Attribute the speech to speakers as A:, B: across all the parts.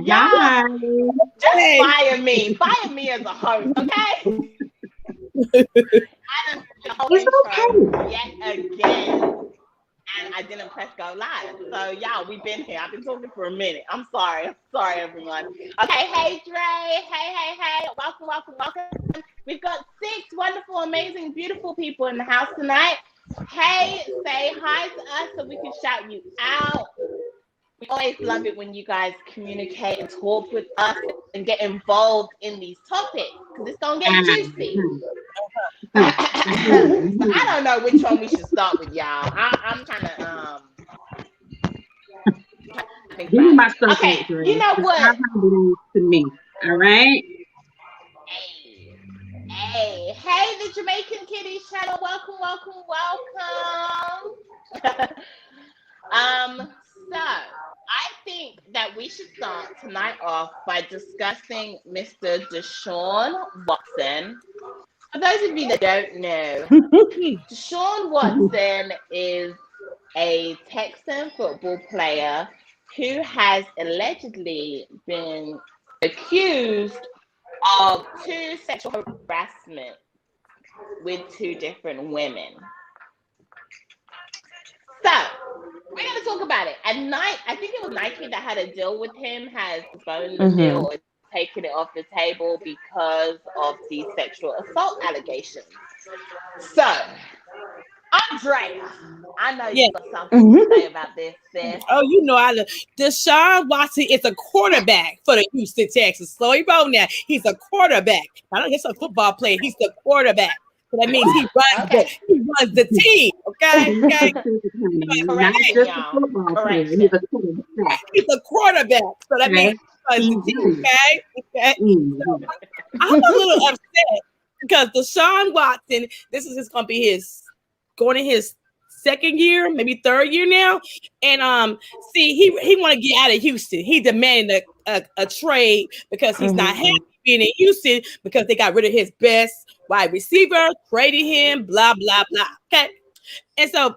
A: Y'all, just fire me.
B: Hey.
A: Fire me as a host, okay? I done did the whole
B: It's
A: intro
B: okay.
A: yet again, and I didn't press go live. So y'all, we've been here. I've been talking for a minute. I'm sorry. I'm sorry, everyone. Okay, hey Dre. Hey. Welcome. We've got 6 wonderful, amazing, beautiful people in the house tonight. Hey, say hi to us so we can shout you out. We always love it when you guys communicate and talk with us and get involved in these topics because it's gonna get juicy. So I don't know which one we should start with, y'all. I'm trying to think
B: Give me
A: about
B: my
A: it.
B: stuff
A: Okay,
B: back, Dre.
A: you know
B: It's
A: what?
B: 500 to me. All right.
A: Hey, the Jamaican Kitties channel. Welcome. So I think that we should start tonight off by discussing Mr. Deshaun Watson. For those of you that don't know, Deshaun Watson is a Texan football player who has allegedly been accused of 2 sexual harassment with 2 different women. So we're going to talk about it. At night, I think it was Nike that had a deal with him, has postponed the deal or taken it off the table because of the sexual assault allegations. So, Andrea, I know you got something to say about this, sis.
C: Oh, you know, Deshaun Watson is a quarterback for the Houston Texans. So he wrote that he's a quarterback. I don't guess a football player. He's the quarterback. So that means he runs the team. Okay.
A: Correct,
B: Not just a
A: y'all.
B: football player.
A: Correction.
B: He's a quarterback.
C: He's a quarterback. So that means he runs the team. Okay. So I'm a little upset because Deshaun Watson, this is going to be going in his second year, maybe third year now. And see, he want to get out of Houston. He demanded a trade because he's not happy being in Houston because they got rid of his best wide receiver, traded him, blah, blah, blah. Okay. And so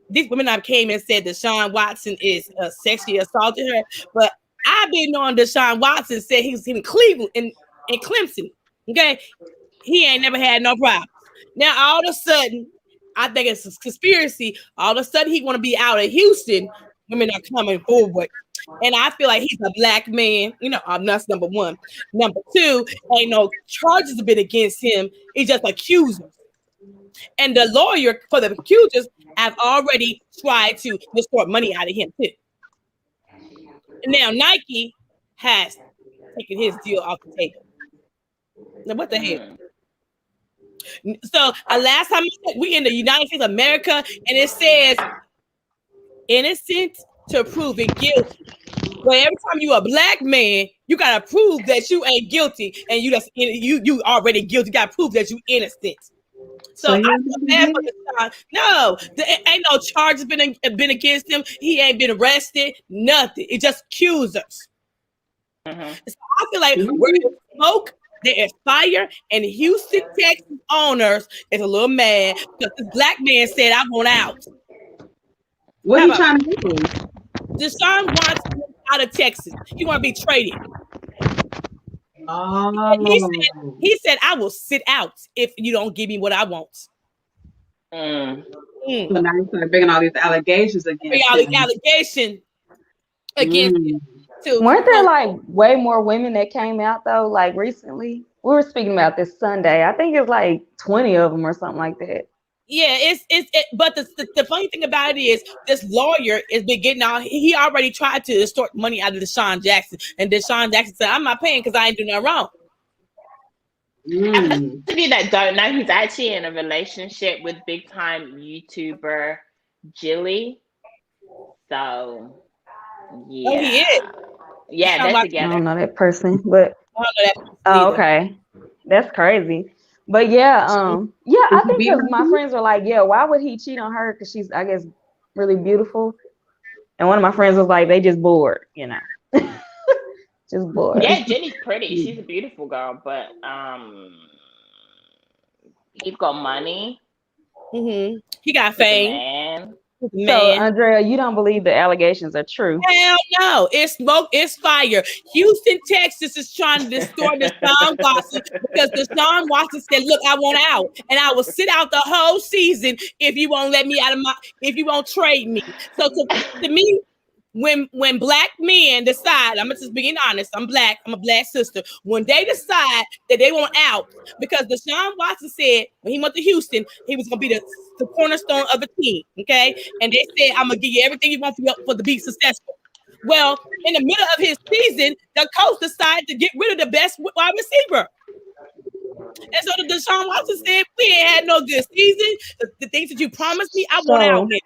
C: these women came and said Deshaun Watson is sexually assaulted her. But I've been knowing Deshaun Watson said he was in Cleveland, in Clemson. Okay. He ain't never had no problems. Now, all of a sudden, I think it's a conspiracy. All of a sudden, he want to be out of Houston. Women are coming forward. And I feel like he's a black man. You know, that's number one. Number two, ain't no charges have been against him. He's just accusers. And the lawyer for the accusers have already tried to extort money out of him, too. And now Nike has taken his deal off the table. Now, what the hell? So last time we in the United States of America, and it says innocent to proven guilty. But every time you a black man, you gotta prove that you ain't guilty, and you already guilty. You gotta prove that you innocent. So I feel bad for Deshaun. No, there ain't no charges been against him. He ain't been arrested. Nothing. It's just accusers. So I feel like where there's smoke, there is fire, and Houston, Texas owners is a little mad because this black man said, "I want out."
B: What are you trying to do?
C: Deshaun wants out of Texas. He want to be traded. He said, "I will sit out if you don't give me what I want."
B: So now you start bringing all these allegations against
C: him. Too.
D: Weren't there like way more women that came out though? Like recently, we were speaking about this Sunday. I think it's like 20 of them or something like that.
C: Yeah, but the funny thing about it is this lawyer has been getting out. He already tried to extort money out of Deshaun Jackson, and Deshaun Jackson said, "I'm not paying because I ain't doing nothing wrong."
A: For you that don't know, he's actually in a relationship with big time YouTuber Jilly. So yeah.
C: Oh, he is.
A: Yeah, they're together.
D: I don't know that person, but okay, that's crazy. But yeah, I think because my friends were like, yeah, why would he cheat on her? Because she's, I guess, really beautiful. And one of my friends was like, they just bored, you know, just bored.
A: Yeah, Jenny's pretty. She's a beautiful girl, but he's got money.
C: He got fame. Man.
D: So, Andrea, you don't believe the allegations are true?
C: Hell no. It's smoke, it's fire. Houston, Texas is trying to destroy Deshaun Watson because Deshaun Watson said, look, I want out. And I will sit out the whole season if you won't let me out of if you won't trade me. So to me, when black men decide, I'm just being honest, I'm a black sister. When they decide that they want out, because Deshaun Watson said when he went to Houston, he was going to be the cornerstone of the team, okay? And they said, I'm going to give you everything you want for to be successful. Well, in the middle of his season, the coach decided to get rid of the best wide receiver. And so the Deshaun Watson said, we ain't had no good season. The things that you promised me, I want out now.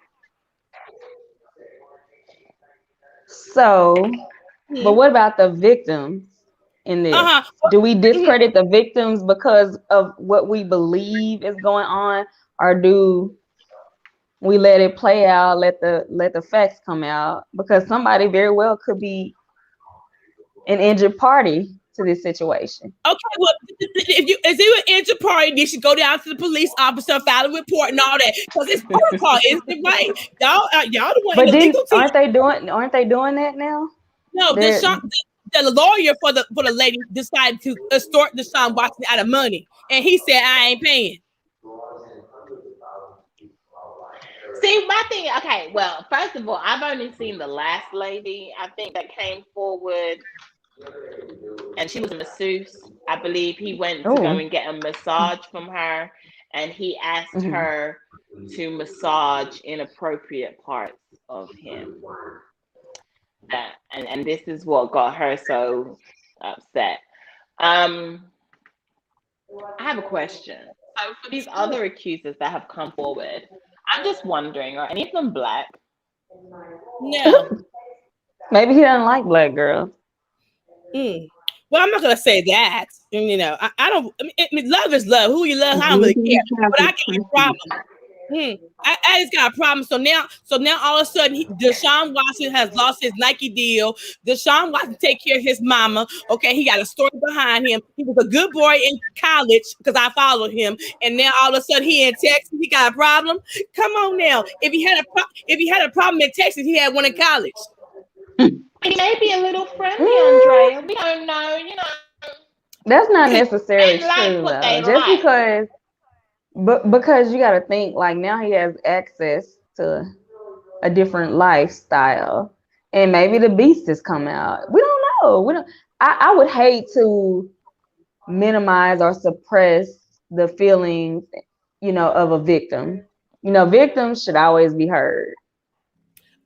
D: So, but what about the victims in this? Do we discredit the victims because of what we believe is going on, or do we let it play out, let the facts come out? Because somebody very well could be an injured party to this situation.
C: Okay, well, if you an injured party, you should go down to the police officer, file a report, and all that, because it's protocol, isn't it, right? Y'all the one.
D: But aren't they doing that now?
C: No, the lawyer for the lady decided to extort Deshaun Watson out of money, and he said, I ain't paying.
A: See, my thing, okay, well, first of all, I've only seen the last lady, I think, that came forward, and she was a masseuse. I believe he went to go and get a massage from her, and he asked her to massage inappropriate parts of him. And this is what got her so upset. I have a question. So for these other accusers that have come forward, I'm just wondering, are any of them black?
C: No.
D: Maybe he doesn't like black girls.
C: Well, I'm not gonna say that. You know, I don't. I mean, love is love. Who you love, I don't really care. But I got a problem. I just got a problem. So now all of a sudden, Deshaun Watson has lost his Nike deal. Deshaun Watson take care of his mama. Okay, he got a story behind him. He was a good boy in college because I followed him, and now all of a sudden he in Texas. He got a problem. Come on now. If he had a problem in Texas, he had one in college.
A: He may be a little friendly, Andrea. We don't know, you know.
D: That's not necessarily true, though. Just because you got to think, like, now he has access to a different lifestyle, and maybe the beast has come out. We don't know. I would hate to minimize or suppress the feelings, you know, of a victim. You know, victims should always be heard.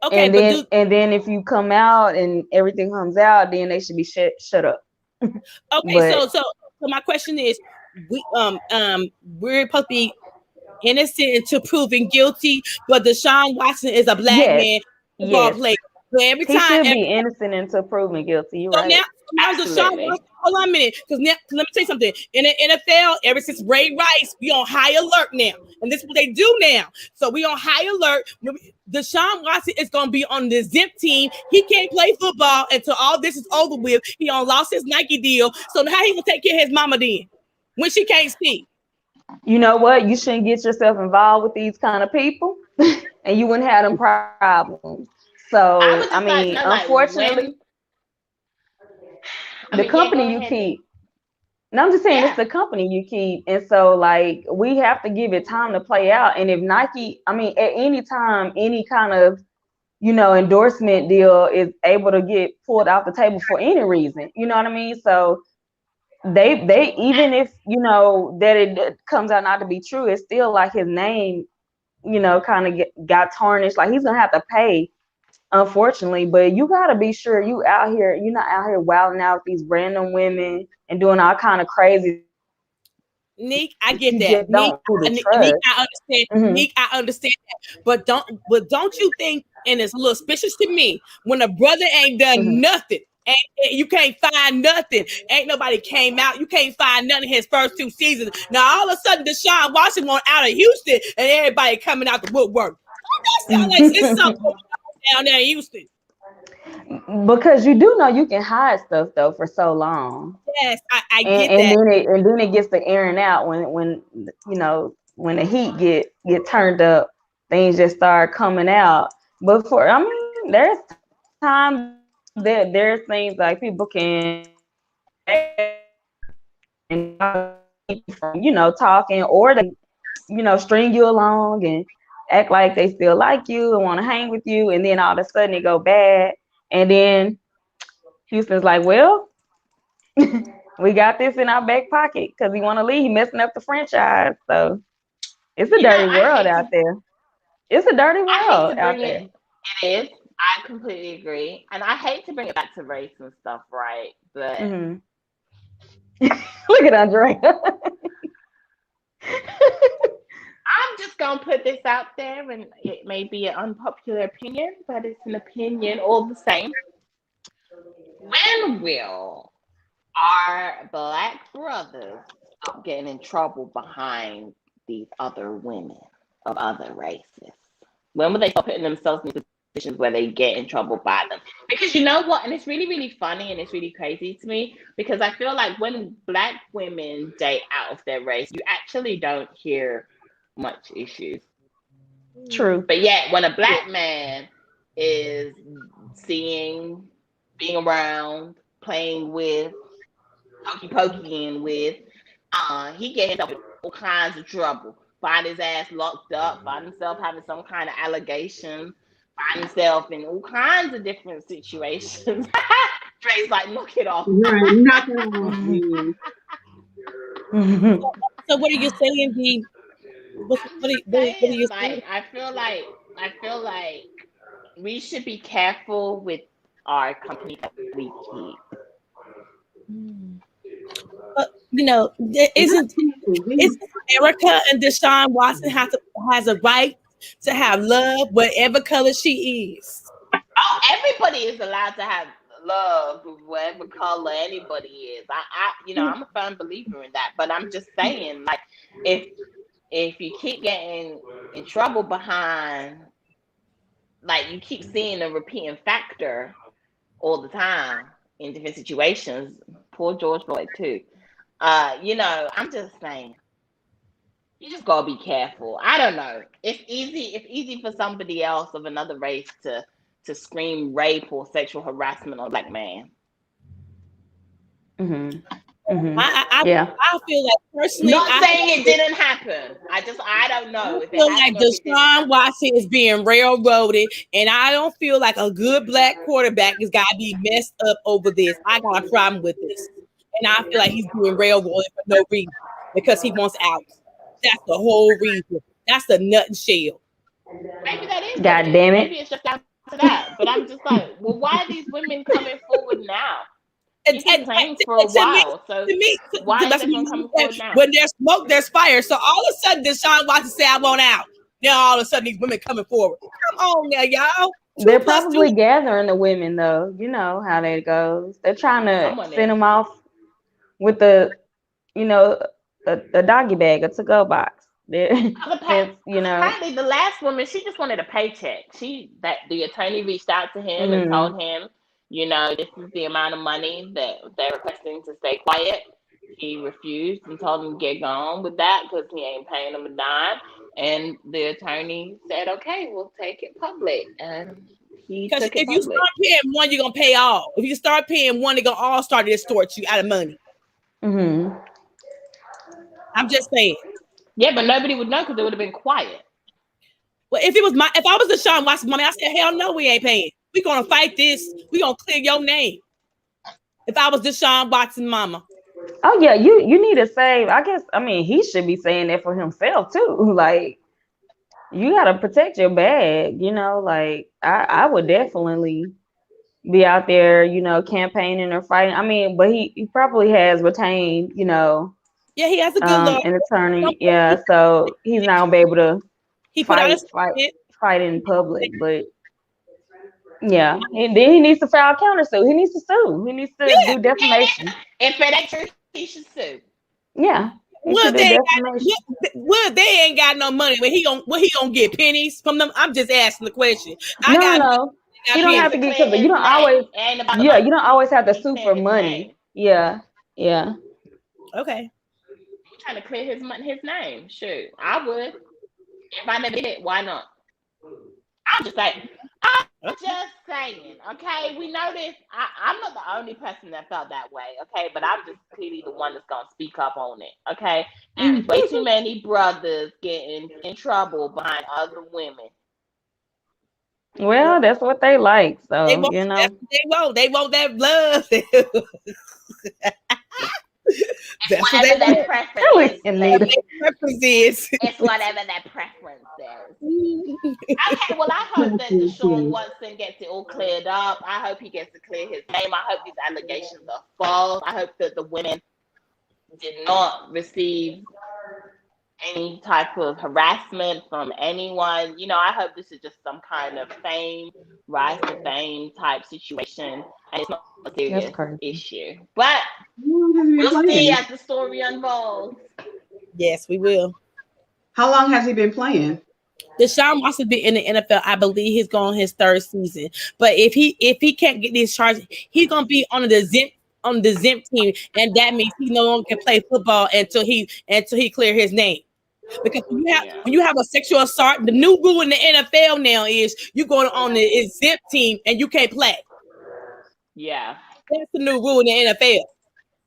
D: Okay, and then if you come out and everything comes out, then they should be shut up.
C: Okay, so my question is, we're supposed to be innocent until proven guilty, but Deshaun Watson is a black man football player. So every time
D: he should be innocent until proven guilty. You're right.
C: Now Deshaun Watson, hold on a minute, because now let me tell you something. In the NFL, ever since Ray Rice, we on high alert now, and this is what they do now. So we on high alert. Deshaun Watson is gonna be on the zip team. He can't play football until all this is over with. He lost his Nike deal. So how he gonna take care of his mama then when she can't see?
D: You know what? You shouldn't get yourself involved with these kind of people, and you wouldn't have them problems. So I mean, unfortunately, the company you keep. No, I'm just saying it's the company you keep, and so like we have to give it time to play out. And if Nike, I mean, at any time, any kind of, you know, endorsement deal is able to get pulled off the table for any reason, you know what I mean? So they even if, you know, that it comes out not to be true, it's still like his name, you know, kind of got tarnished. Like he's gonna have to pay, unfortunately. But you gotta be sure you're not out here wilding out with these random women and doing all kind of crazy.
C: Nick, I get that. Nick, I understand. Nick, I understand that. But don't you think, and it's a little suspicious to me, when a brother ain't done nothing, and you can't find nothing, ain't nobody came out, you can't find nothing in his first 2 seasons. Now all of a sudden Deshaun Watson went out of Houston and everybody coming out the woodwork. That sounds like it's something down there in Houston.
D: Because you do know you can hide stuff though for so long.
C: Yes, I get that.
D: And then it gets to airing out when you know when the heat get turned up. things just start coming out. But there's times that there's things like people can from talking, or they string you along and act like they still like you and want to hang with you, and then all of a sudden it go bad, and then Houston's like, well, we got this in our back pocket because we want to leave. He messing up the franchise. So it's a dirty world out there. It's a dirty world out there.
A: It is. I completely agree. And I hate to bring it back to race and stuff, right? But
D: look at Andrea.
A: I'm just going to put this out there, and it may be an unpopular opinion, but it's an opinion all the same. When will our Black brothers stop getting in trouble behind these other women of other races? When will they stop putting themselves in positions where they get in trouble by them? Because you know what? And it's really, really funny and it's really crazy to me, because I feel like when Black women date out of their race, you actually don't hear much issues.
D: True.
A: But yet when a Black man is being around, playing with, hokey-pokeying with, he gets himself in all kinds of trouble. Find his ass locked up, find himself having some kind of allegations, find himself in all kinds of different situations. Dre's like, knock it off.
B: Right, knock it off.
C: So what are you saying, Vee? What are you saying?
A: I feel like we should be careful with our company that we keep.
C: But isn't Erica and Deshaun Watson has a right to have love, whatever color she is?
A: Oh, everybody is allowed to have love, whatever color anybody is. I'm a firm believer in that. But I'm just saying, like, if you keep getting in trouble behind, like, you keep seeing a repeating factor all the time in different situations. Poor George Floyd too. I'm just saying, you just gotta be careful. I don't know. It's easy for somebody else of another race to scream rape or sexual harassment on a Black man.
C: I feel like personally,
A: not saying it didn't happen. I don't know.
C: I feel like Deshaun Watson is being railroaded, and I don't feel like a good Black quarterback has got to be messed up over this. I got a problem with this, and I feel like he's being railroaded for no reason because he wants out. That's the whole reason. That's the nut and shell.
A: Maybe that is.
D: God damn it.
A: Maybe it's just down to that. But I'm just like, well, why are these women coming forward now? He's been playing for a while, why is everyone coming forward now?
C: When there's smoke, there's fire. So all of a sudden, Deshaun Watson say, "I want out." Now all of a sudden, these women coming forward. Come on now, y'all.
D: They're probably gathering the women, though. You know how that goes. They're trying to send them off with the doggy bag, a to-go box.
A: Apparently, the last woman, she just wanted a paycheck. The attorney reached out to him and told him, this is the amount of money that they're requesting to stay quiet. He refused and told him to get gone with that because he ain't paying them a dime. And the attorney said, "Okay, we'll take it public." And he took it public.
C: If you start paying one, you're gonna pay all. If you start paying one, they're gonna all start to extort you out of money. I'm just saying.
A: Yeah, but nobody would know because it would have been quiet.
C: Well, if I was Deshaun Watson mommy, I said, hell no, we ain't paying. We're gonna fight this. We're gonna clear your name. If I was Deshaun Watson mama.
D: Oh yeah, you need to save. He should be saying that for himself too. Like, you gotta protect your bag, like I would definitely be out there, campaigning or fighting. But he probably has retained,
C: yeah, he has a good
D: an attorney. Yeah, so he's not gonna be able to fight in public, but yeah, and then he needs to file countersuit. He needs to sue. He needs to do defamation.
A: If it ain't true, he should sue.
D: Yeah.
C: Well, they ain't got no money. He gonna get pennies from them? I'm just asking the question.
D: No. You don't have to get because you don't always. Yeah, you don't always have to sue for money. Yeah.
C: Okay.
A: Trying to clear his name. Shoot, I would. If I never did it, why not? I'm just saying. Just saying, okay? We know this. I'm not the only person that felt that way, okay? But I'm just clearly the one that's going to speak up on it, okay? And it's way too many brothers getting in trouble behind other women.
D: Well, that's what they like, so,
C: they want,
D: you know.
C: They want that love.
A: That's whatever that preference is. It's whatever that preference is. Okay, well, I hope that Deshaun Watson gets it all cleared up. I hope he gets to clear his name. I hope these allegations are false. I hope that the women did not receive any type of harassment from anyone. You know, I hope this is just some kind of fame, rise to fame type situation, and it's not a serious issue. But we'll see as the story unfolds.
C: Yes, we will.
B: How long has he been playing?
C: Deshaun Watson been in the NFL. I believe he's going on his 3rd season. But if he can't get these charges, he's gonna be on the Zimp team, and that means he no longer can play football until he clear his name. Because when you have a sexual assault, the new rule in the NFL now is you going on the Zimp team and you can't play.
A: Yeah,
C: that's the new rule in the NFL.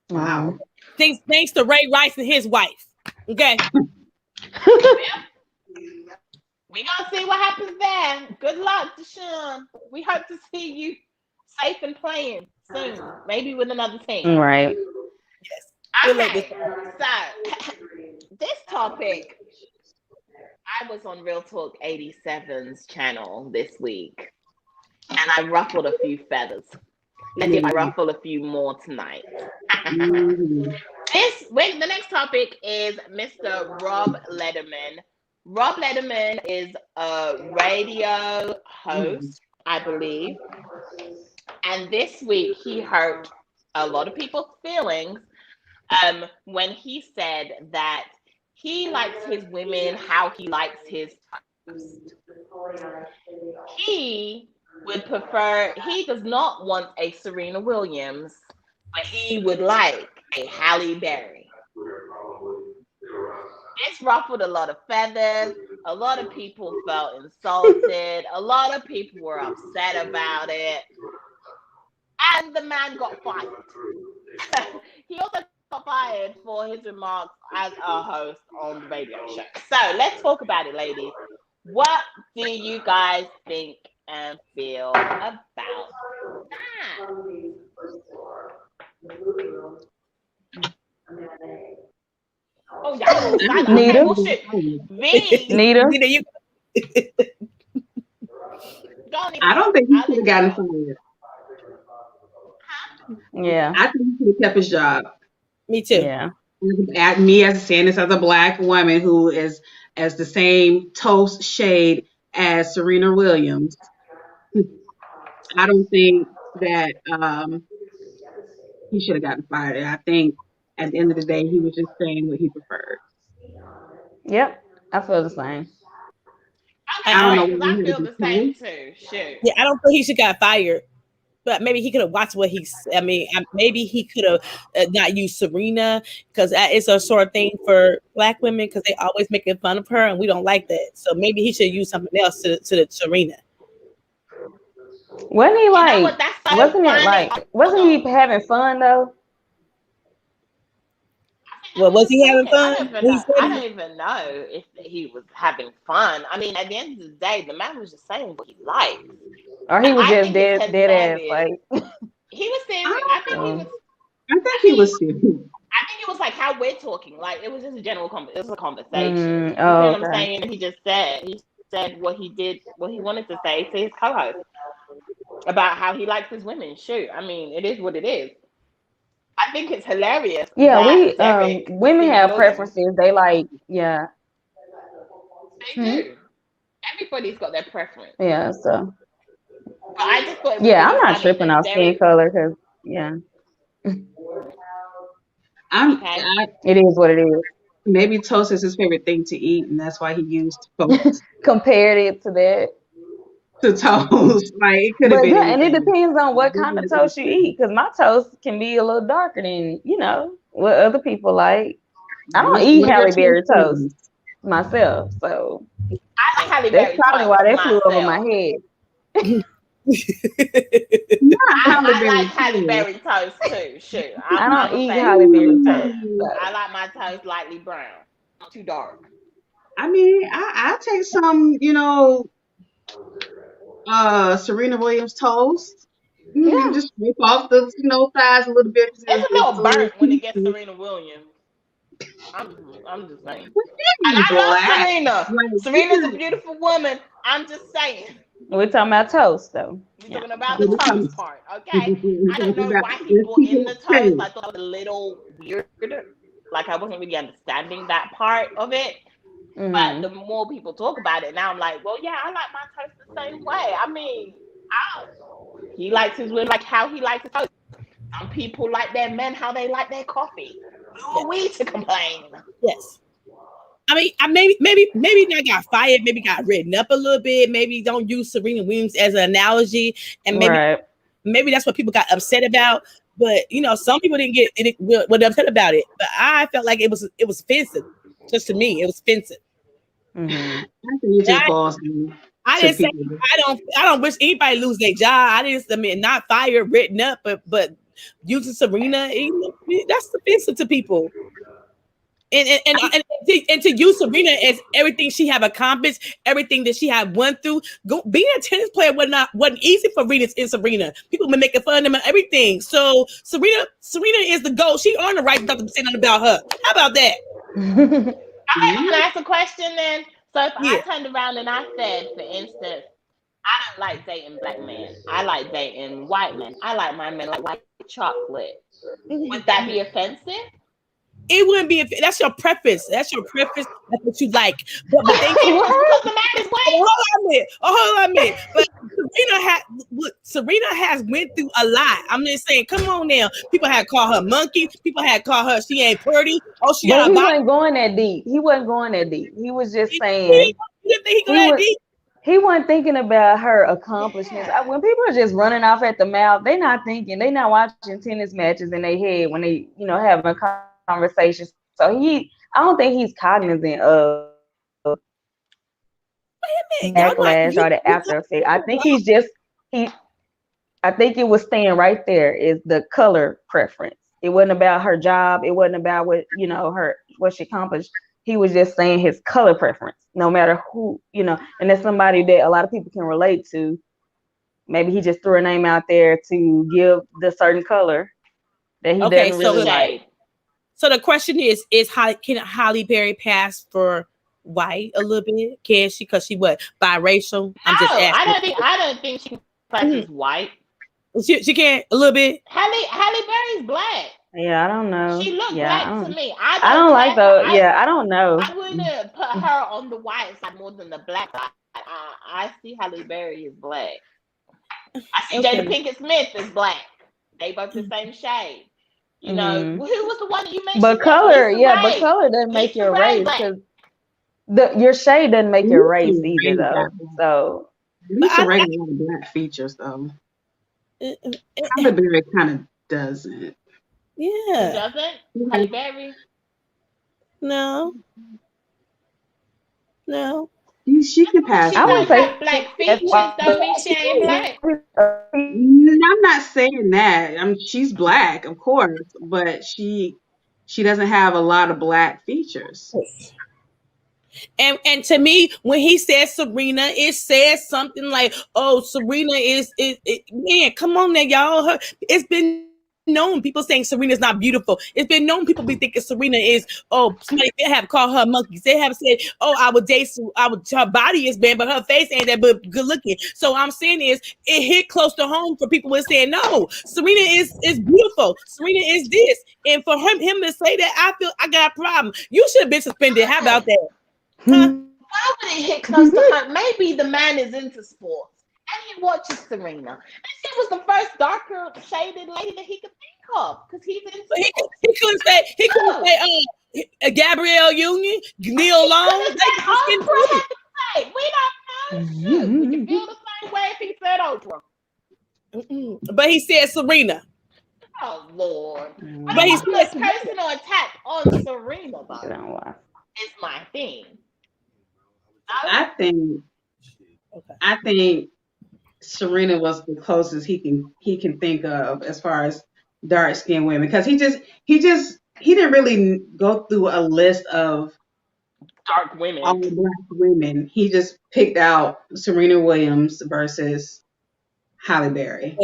B: Wow.
C: Thanks to Ray Rice and his wife. Okay.
A: We gonna see what happens there. Good luck, Deshaun. We hope to see you safe and playing soon, maybe with another team.
D: Right.
A: Yes. Okay. So this topic, I was on Real Talk 87's channel this week, and I ruffled a few feathers. Let's see if I ruffle a few more tonight. The next topic is Mr. Rob Lederman. Rob Lederman is a radio host, I believe. And this week he hurt a lot of people's feelings when he said that he likes his women how he likes his toast. He would prefer, he does not want a Serena Williams, but he would like a Halle Berry. This ruffled a lot of feathers. A lot of people felt insulted. A lot of people were upset about it. And the man got fired. He also got fired for his remarks as a host on the radio show. So let's talk about it, ladies. What do you guys think and feel about that? Oh, y'all
D: Nita.
A: Nita,
B: you. I don't think he should have gotten fired.
D: Yeah.
B: I think he should have kept his job.
C: Me too.
D: Yeah.
B: Me as saying this as a Black woman who is as the same toast shade as Serena Williams. I don't think that he should have gotten fired. I think at the end of the day, he was just saying what he preferred.
D: Yep, I feel the same.
A: I feel the same too. Shoot.
C: Yeah, I don't think he should got fired. But maybe he could have watched what maybe he could have not used Serena, because it's a sort of thing for Black women because they always making fun of her and we don't like that. So maybe he should use something else to the Serena.
D: Wasn't he like? Wasn't he having fun though?
C: Well, was he having fun?
A: I don't even know if he was having fun. I mean, at the end of the day, the man was just saying what he liked.
D: Or he was just dead ass. Like
A: he was serious. I think
B: he was serious.
A: I think it was like how we're talking. Like it was just a general it was a conversation. You know what I'm saying? And he said what he wanted to say to his co-host about how he likes his women. Shoot, I mean, it is what it is. I think it's hilarious.
D: Yeah, women have preferences. They like, yeah.
A: They do. Everybody's got their preference.
D: Yeah, so.
A: But I just thought
D: I'm not tripping off skin color because, yeah. It is what it is.
B: Maybe toast is his favorite thing to eat, and that's why he used toast.
D: Compared it to that.
B: To toast, like it could have been.
D: Yeah, and it depends on what kind of toast you eat, because my toast can be a little darker than what other people like. I don't eat Halle Berry toast myself, so
A: I I like Halle
D: That's
A: Berry
D: probably
A: toast
D: why they
A: myself.
D: flew over my head.
A: I like Halle Berry toast too. Shoot,
D: I don't eat Halle Berry toast.
A: I like my toast lightly brown, not too dark.
B: I mean, I'll take some, Serena Williams toast.
D: Yeah.
B: Just scrape off the sides a little bit.
A: It's a little burnt when it gets Serena Williams. I'm just saying. And I love Serena. Serena's a beautiful woman. I'm just saying.
D: We're talking about toast, though.
A: We're talking about the toast part, okay? I don't know why he brought in the toast. I thought it was a little weird. Like I wasn't really understanding that part of it. But the more people talk about it, now I'm like, well, yeah, I like my toast the same way. I mean, he likes his women like how he likes his toast. Some people like their men how they like their coffee. Who are we to complain?
C: Yes. I mean, maybe not got fired, maybe got written up a little bit. Maybe don't use Serena Williams as an analogy, and maybe that's what people got upset about. But some people didn't get it, were upset about it. But I felt like it was offensive. Just to me, it was offensive.
B: I
C: didn't say I don't wish anybody lose their job. I mean not fired, written up, but using Serena, that's offensive to people. And to use Serena as everything she have accomplished, everything that she had went through. Being a tennis player wasn't easy for Serena. People been making fun of them and everything. So Serena is the GOAT. She earned the right to say nothing about her. How about that?
A: Can I ask a question then? So if I turned around and I said, for instance, I don't like dating black men. I like dating white men. I like my men like white chocolate. Would that be offensive?
C: It wouldn't be. That's your preference. That's what you like. But the thing is, hold on a minute. But Serena has went through a lot. I'm just saying. Come on now. People had called her monkey. People had called her she ain't pretty. Oh, she got.
D: But he wasn't going that deep. He was just saying.
C: You didn't think he go that deep?
D: He wasn't thinking about her accomplishments. When people are just running off at the mouth, they're not thinking. They're not watching tennis matches in their head when they, having conversations. So I don't think he's cognizant of backlash or the after effect. I think I think it was staying right there is the color preference. It wasn't about her job. It wasn't about what what she accomplished. He was just saying his color preference, no matter who, and that's somebody that a lot of people can relate to. Maybe he just threw a name out there to give the certain color that he doesn't really like.
C: So the question is can Halle Berry pass for white a little bit? Can she? Because she what? Biracial? I'm just asking.
A: I don't think she passes white.
C: She can't a little bit.
A: Halle Berry's black.
D: Yeah, I don't know.
A: She looks black to me.
D: I don't like those. I don't know.
A: I wouldn't put her on the white side more than the black side. I see Halle Berry is black. I see Jada Pinkett Smith is black. They both the same shade. Who was the one that you mentioned?
D: But color, but color doesn't make your race because your shade doesn't make your race either, though. So
B: Lisa Ray has a lot of black features, though. Halle Berry kind of doesn't.
C: Yeah.
A: Doesn't? Halle Berry?
C: No.
B: She can pass.
A: I would say black features don't mean she ain't black.
B: I'm not saying that. She's black, of course, but she doesn't have a lot of black features.
C: And to me, when he says Serena, it says something like, "Oh, Serena is man, come on now, y'all." It's been known people saying Serena's not beautiful. It's been known people be thinking Serena is, somebody they have called her monkeys. They have said, her body is bad, but her face ain't that good looking. So I'm saying is it hit close to home for people who are saying, no, Serena is beautiful. Serena is this. And for him to say that, I feel I got a problem. You should have been suspended. How about that?
A: Why would it hit close to her? Maybe the man is into sports. And he watches Serena. And she was the first darker shaded lady that he could think of because he's into sports.
C: He couldn't say Gabrielle Union, Neil Long.
A: We don't know. Would you feel the same way if he said Oprah?
C: But he said Serena.
A: Oh Lord. But he said personal attack on Serena though. Is my thing.
B: I think Serena was the closest he can think of as far as dark skinned women, because he didn't really go through a list of
A: dark women,
B: all black women. He just picked out Serena Williams versus Halle Berry.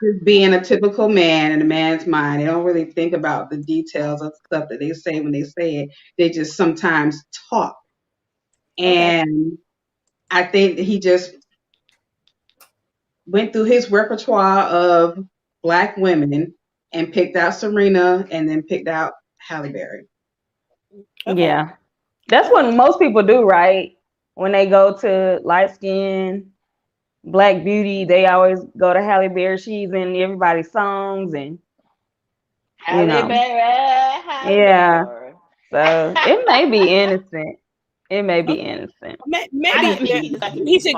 B: Just being a typical man in a man's mind, they don't really think about the details of stuff that they say when they say it. They just sometimes talk, and I think that he just went through his repertoire of black women and picked out Serena and then picked out Halle Berry.
D: Yeah. That's what most people do, right? When they go to light skin, black beauty, they always go to Halle Berry. She's in everybody's songs and
A: Halle Berry.
D: Yeah. So it may be innocent. It may be innocent.
C: Maybe he should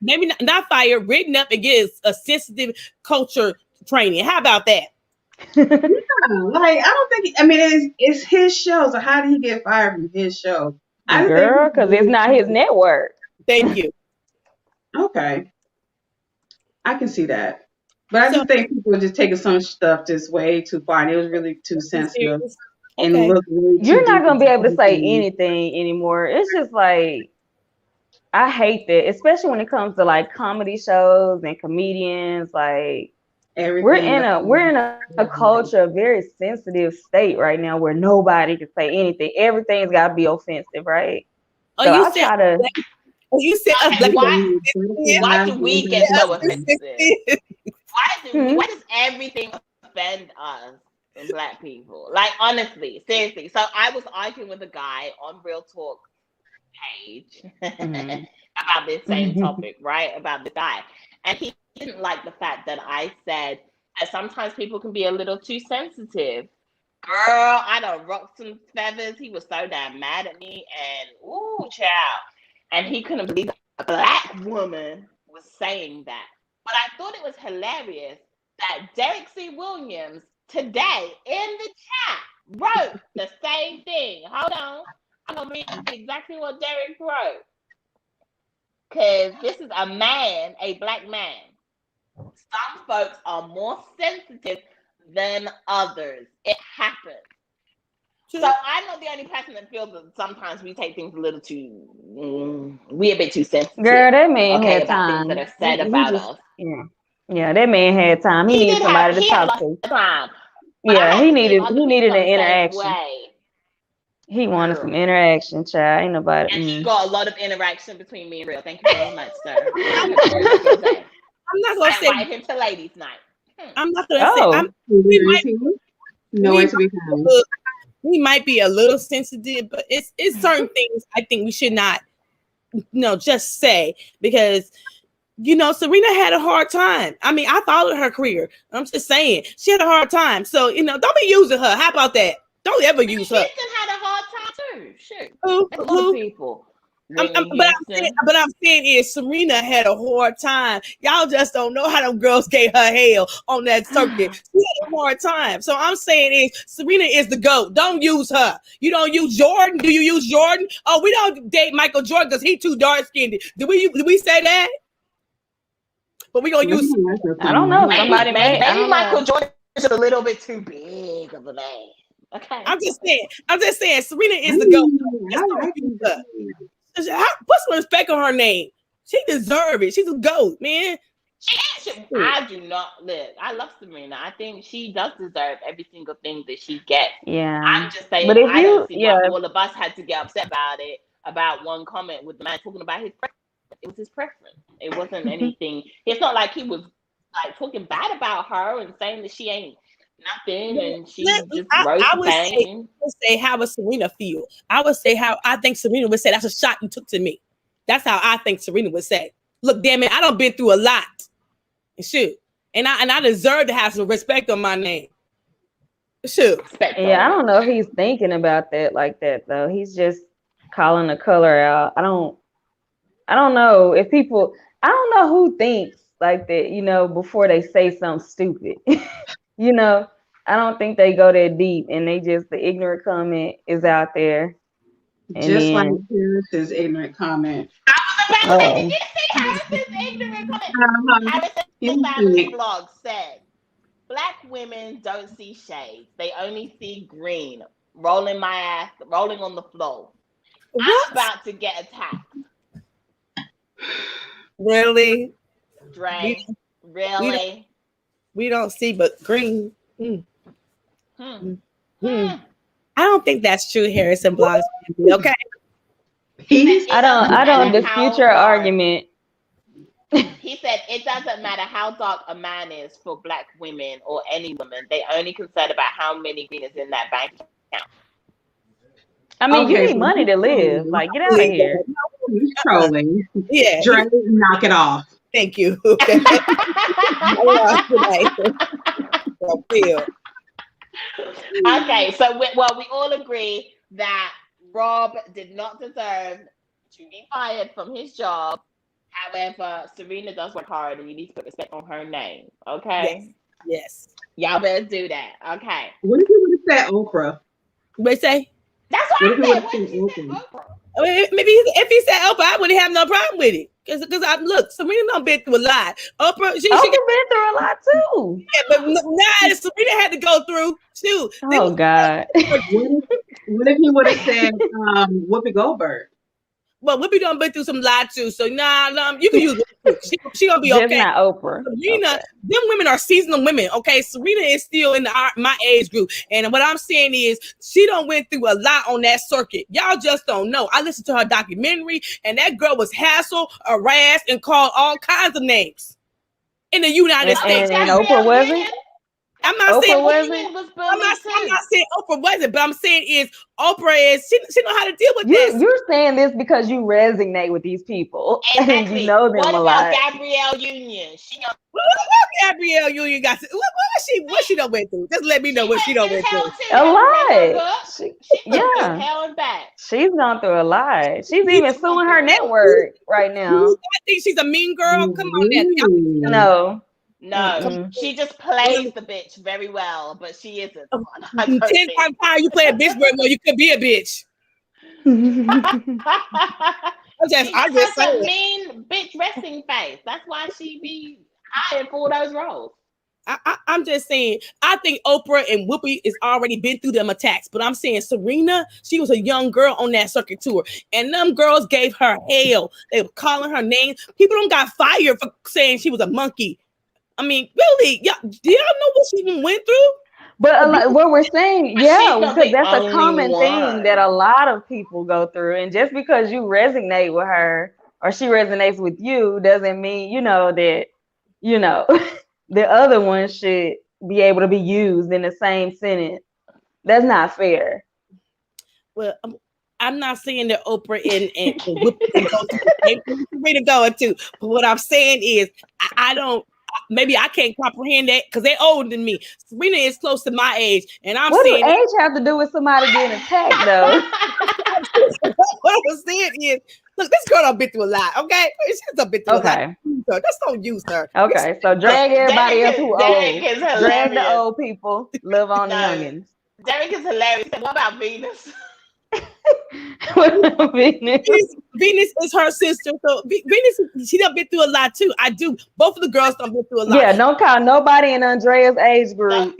C: maybe not fired, written up and get a sensitive culture training. How about that?
B: Yeah, like I don't think. I mean, it's his show. So how did he get fired from his show?
D: Girl, because it's not his network.
C: Thank you.
B: Okay, I can see that, but I just think people are just taking some stuff just way too far, and it was really too sensitive. And look, really
D: you're not gonna be able to say anything anymore. It's just like I hate that, especially when it comes to like comedy shows and comedians. Like we're in a culture, a very sensitive state right now where nobody can say anything. Everything's got to be offensive, right?
C: Oh, so you said you said
A: why do we get so offensive? Why does everything offend us and black people? Like honestly, seriously. So I was arguing with a guy on Real Talk page about this same topic, right? About the guy, and he didn't like the fact that I said that sometimes people can be a little too sensitive. Girl, I done rocked some feathers. He was so damn mad at me, and ooh, child. And he couldn't believe a black woman was saying that. But I thought it was hilarious that Derek C. Williams today in the chat wrote the same thing. Hold on. I'm going to read exactly what Derek wrote. Because this is a man, a black man. Some folks are more sensitive than others. It happens. So I'm not the only person that feels that sometimes we take things a little too, we a bit too sensitive.
D: Girl, that man had
A: about
D: time.
A: Things that are said about us.
D: Yeah, that man had time. He needed somebody to talk to. Yeah, he needed an interaction. He wanted some interaction, child. Ain't nobody.
A: And he got a lot of interaction between me and Real. Thank you very much, sir. I'm
C: not gonna say
A: invite him to ladies' night.
C: I'm not gonna say. We might be a little sensitive, but it's certain things I think we should not, just say, because Serena had a hard time. I mean, I followed her career. I'm just saying she had a hard time. So don't be using her. How about that? Don't ever use her.
A: Houston had a hard time too. Shit. A lot of people.
C: But I'm saying is Serena had a hard time. Y'all just don't know how them girls gave her hell on that circuit. She had a hard time. So I'm saying is Serena is the GOAT. Don't use her. You don't use Jordan. Do you use Jordan? Oh, we don't date Michael Jordan because he's too dark skinned. Do we say that? But we gonna use.
D: I don't know.
A: Maybe Michael Jordan is a little bit too big of a man. Okay.
C: I'm just saying. Serena is the GOAT. Put some respect on her name. She deserves it. She's a GOAT, man.
A: I do not look. I love Serena. I think she does deserve every single thing that she gets.
D: Yeah.
A: I'm just saying. But I don't see why all of us had to get upset about it. About one comment with the man talking about his preference. It was his preference. It wasn't anything. It's not like he was like talking bad about her and saying that she ain't nothing and she just wrote the thing.
C: I would say how would Serena feel? I would say how I think Serena would say, that's a shot you took to me. That's how I think Serena would say. Look, damn it, I done been through a lot. And shoot. And I deserve to have some respect on my name. Shoot.
D: Yeah, I don't know if he's thinking about that like that though. He's just calling the color out. I don't know if people, I don't know who thinks like that, before they say something stupid. I don't think they go that deep and they just, the ignorant comment is out there.
B: Just like Harris's ignorant comment.
A: I was about to say, did you see Harris's ignorant comment? Harris's blog said, Black women don't see shades. They only see green. Rolling my ass, rolling on the floor. What? I'm about to get attacked.
C: Really?
A: Dre, really?
C: We don't see but green. I don't think that's true, Harrison blogs. Okay.
D: I don't dispute your argument.
A: He said it doesn't matter how dark a man is for Black women or any woman. They only concerned about how many green is in that bank account.
D: I mean, you need money to live. Like, get out of here.
B: He's trolling.
C: Yeah.
B: Dre, knock it off.
C: Thank you. Okay.
A: Okay, so we all agree that Rob did not deserve to be fired from his job. However, Serena does work hard, and you need to put respect on her name. Okay.
C: Yes.
A: Y'all better do that. Okay.
B: What if you would have said Oprah?
C: What say?
A: That's what I said. What if you said Oprah?
C: I mean, maybe if he said Oprah, I wouldn't have no problem with it. Because I look, Serena done been through a lot. Oprah been
D: through a lot too.
C: Yeah, but nah, Serena had to go through too.
D: Oh God.
B: What if he would have said Whoopi Goldberg?
C: Well, Whoopi done been through some lot too, so nah, you can use it. She gonna be okay.
D: Just not Oprah.
C: Serena, them women are seasonal women. Okay, Serena is still in my age group, and what I'm saying is she done went through a lot on that circuit. Y'all just don't know. I listened to her documentary, and that girl was hassled, harassed, and called all kinds of names in the United States.
D: And Oprah wasn't.
C: I'm not saying
A: Oprah
C: Oprah wasn't, but I'm saying is Oprah is she know how to deal with this.
D: You're saying this because you resonate with these people and you know them
A: what
D: a
A: about
D: lot.
A: Gabrielle Union?
C: What Gabrielle Union got to? What she done went through? Just let me know what she done went through.
D: A lot.
A: Yeah. Hell and back.
D: She's gone through a lot. She's even suing her network right now.
C: I think she's a mean girl. Come on,
A: No, she just plays the bitch very well, but she isn't.
C: 10 times higher you play a bitch, but no, you could be a bitch. I just
A: a mean bitch resting face. That's why she be hired for those roles.
C: I'm just saying, I think Oprah and Whoopi has already been through them attacks, but I'm saying Serena, she was a young girl on that circuit tour, and them girls gave her hell. They were calling her names. People don't got fired for saying she was a monkey. I mean, really, do y'all know what she even went through?
D: But what we're saying, because that's a common thing that a lot of people go through. And just because you resonate with her or she resonates with you doesn't mean, that, the other one should be able to be used in the same sentence. That's not fair.
C: Well, I'm not saying that Oprah and Whoopi way to go into, but what I'm saying is I don't. Maybe I can't comprehend that because they're older than me. Serena is close to my age, and I'm saying,
D: what does age have to do with somebody getting attacked, though?
C: What I'm saying is, look, this girl done been through a lot. Okay, she's done been through a lot. So just don't use her.
D: Okay, so drag everybody else who old. Drag the old people. Live on the youngins.
A: Derek is hilarious. What about Venus?
C: Venus is her sister, so Venus, she done been through a lot too. I do. Both of the girls done been through a lot.
D: Yeah, don't call nobody in Andrea's age group.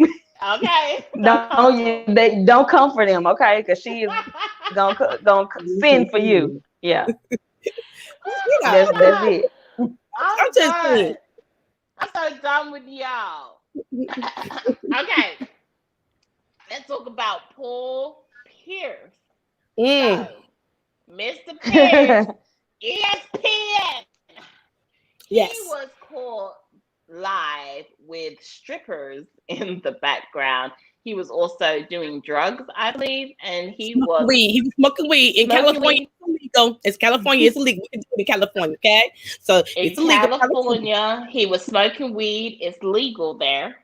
A: Okay.
D: Don't comfort them, okay? Because she is gonna send for you. Yeah. That's it.
C: I'm just saying.
A: I'm so done with y'all. Okay. Let's talk about Paul Pierce. So, Mr. Pierce, ESPN.
C: Yes.
A: He was caught live with strippers in the background. He was also doing drugs, I believe, and he was
C: smoking weed in California. It's California. It's illegal. We can do it in California, okay? So it's illegal.
A: California, he was smoking weed. It's legal there.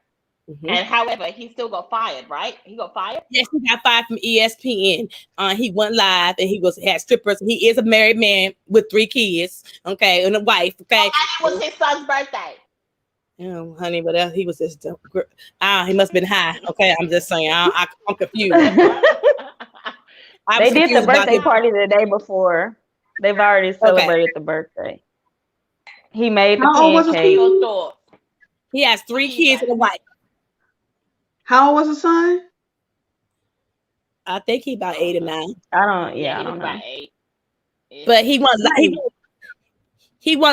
A: Mm-hmm. And however, he still got fired, right? He got fired?
C: Yes, he got fired from ESPN. He went live and he had strippers. He is a married man with 3 kids, okay, and a wife, okay.
A: Oh, it was his son's birthday.
C: Oh, honey, but he was just he must have been high. Okay, I'm just saying. I'm confused.
D: They did the birthday party the day before. They've already celebrated the birthday. He made the pancake.
C: He has 3 kids and a wife.
B: How old was the son?
C: I think he about 8 or 9.
D: I don't know.
A: 8.
C: But he went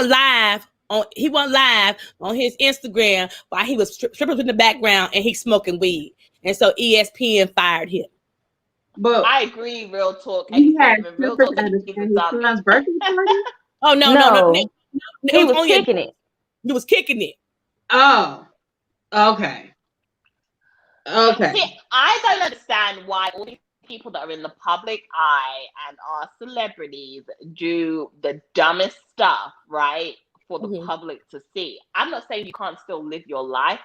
C: live on his Instagram while he was strippers in the background and he's smoking weed. And so ESPN fired him.
A: But I agree, real talk.
B: He had strippers at his son's birthday party?
C: Oh, no.
D: He was kicking it.
C: He was kicking it.
B: Oh, okay.
A: See, I don't understand why all these people that are in the public eye and are celebrities do the dumbest stuff, right, for the public to see. I'm not saying you can't still live your life.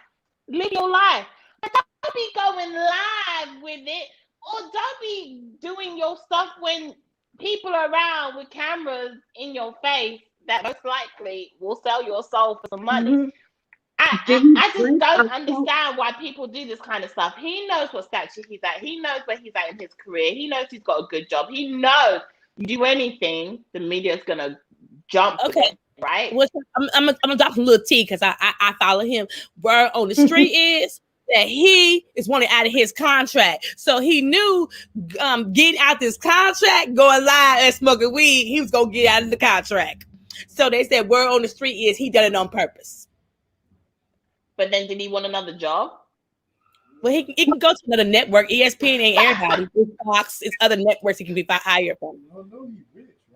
A: Live your life. But don't be going live with it, or don't be doing your stuff when people are around with cameras in your face that most likely will sell your soul for some money. I just don't understand why people do this kind of stuff. He knows what stature he's at. He knows where he's at in his career. He knows he's got a good job. He knows you do anything, the media's gonna jump.
C: Okay,
A: right?
C: Well, I'm gonna drop some little tea because I follow him. Word on the street is that he is wanted out of his contract. So he knew getting out this contract, going live and smoking weed, he was gonna get out of the contract. So they said word on the street is he done it on purpose.
A: But then did he want another job?
C: Well, he can go to another network. ESPN ain't everybody. It's Fox, it's other networks he can be hired from.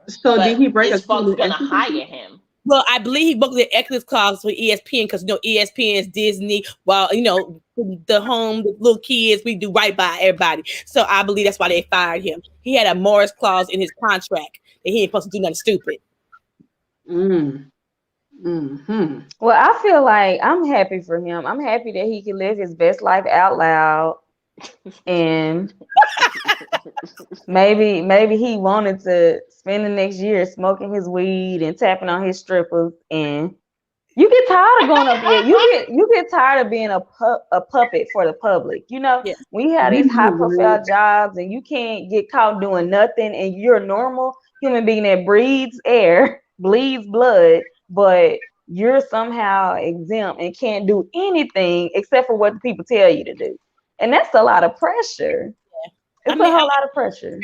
B: So did he break a
A: Fox gonna hire him?
C: Well, I believe he broke the exclusive clause with ESPN because ESPN is Disney. While the home, the little kids, we do right by everybody. So I believe that's why they fired him. He had a Morris clause in his contract that he ain't supposed to do nothing stupid.
D: Well, I feel like I'm happy for him. I'm happy that he can live his best life out loud, and maybe he wanted to spend the next year smoking his weed and tapping on his strippers. And you get tired of going up there. You get tired of being a puppet for the public. We have these high profile jobs, and you can't get caught doing nothing. And you're a normal human being that breathes air, bleeds blood, but you're somehow exempt and can't do anything except for what the people tell you to do. And that's a lot of pressure. It's a whole lot of pressure.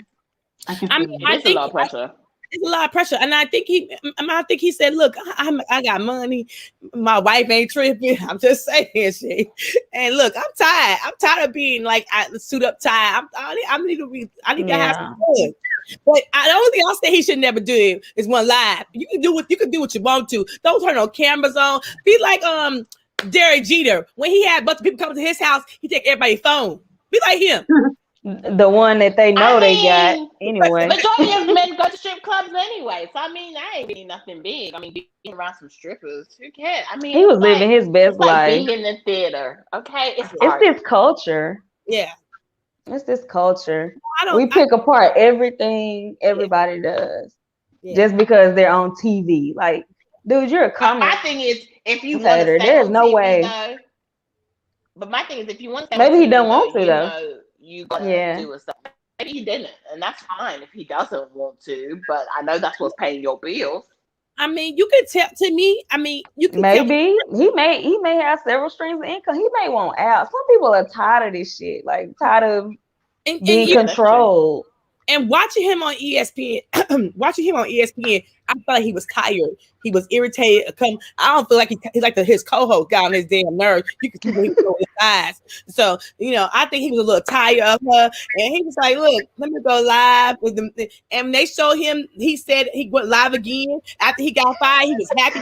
C: I think a lot of pressure. It's a lot of pressure. And I think he said, look, I got money. My wife ain't tripping. I'm just saying shit. And look, I'm tired. I'm tired of being like suit up tired. I need to have some fun. But the only thing I'll say he should never do is one live. You can do what you want to. Don't turn no cameras on. Be like Derek Jeter. When he had a bunch of people coming to his house, he take everybody's phone. Be like him.
D: The one that they know they got anyway.
A: Majority of men go to strip clubs anyway. So that ain't really nothing big. Being around some strippers, who cares?
D: He was living his best life.
A: Being in the theater, okay? It's
D: this culture.
C: Yeah.
D: It's this culture. We pick apart everything everybody does just because they're on TV. Like, dude, you're a comic.
A: My thing is, if you want to stay
D: there's no
A: TV,
D: way.
A: But my thing is, if you want to stay
D: maybe
A: on
D: he
A: TV,
D: don't want to though.
A: You gotta do a stuff. Maybe he didn't, and that's fine if he doesn't want to. But I know that's what's paying your bills.
C: You can tell to me. You can
D: maybe he may have several streams of income. He may want out. Some people are tired of this shit, like tired of being controlled.
C: And watching him on ESPN, I felt like he was tired. He was irritated. I don't feel like he's like his co-host got on his damn nerves. You can see when he throw his eyes. So, I think he was a little tired of her. And he was like, look, let me go live with them. And they showed him, he said he went live again. After he got fired, he was happy.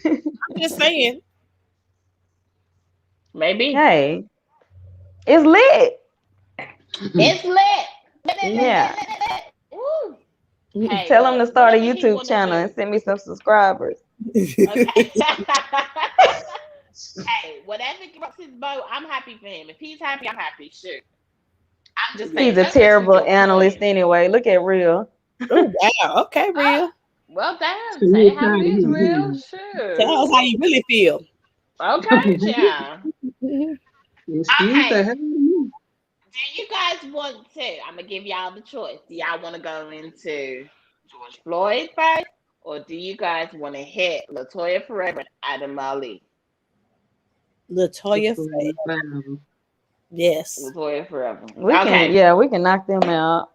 C: I'm just saying.
A: Maybe.
D: Hey, it's lit.
A: It's lit.
D: Yeah.
A: Woo.
D: Hey, tell him to start a YouTube channel and send me some subscribers.
A: Okay. Hey, whatever rocks his boat, I'm happy for him. If he's happy, I'm happy. Sure. I'm just saying,
D: he's a terrible analyst anyway. Look at Real.
C: Oh, wow. Okay, Real.
A: Well, damn. Say how it is, Real. Sure.
C: Tell us how you really feel.
A: Okay, yeah.
B: Excuse the hell.
A: Do you guys want to? I'm gonna give y'all the choice. Do y'all want to go into George Floyd first, or do you guys want to hit Latoya Forever and Adam Ali?
C: Latoya Forever. Yes.
A: Latoya Forever.
D: We can knock them out.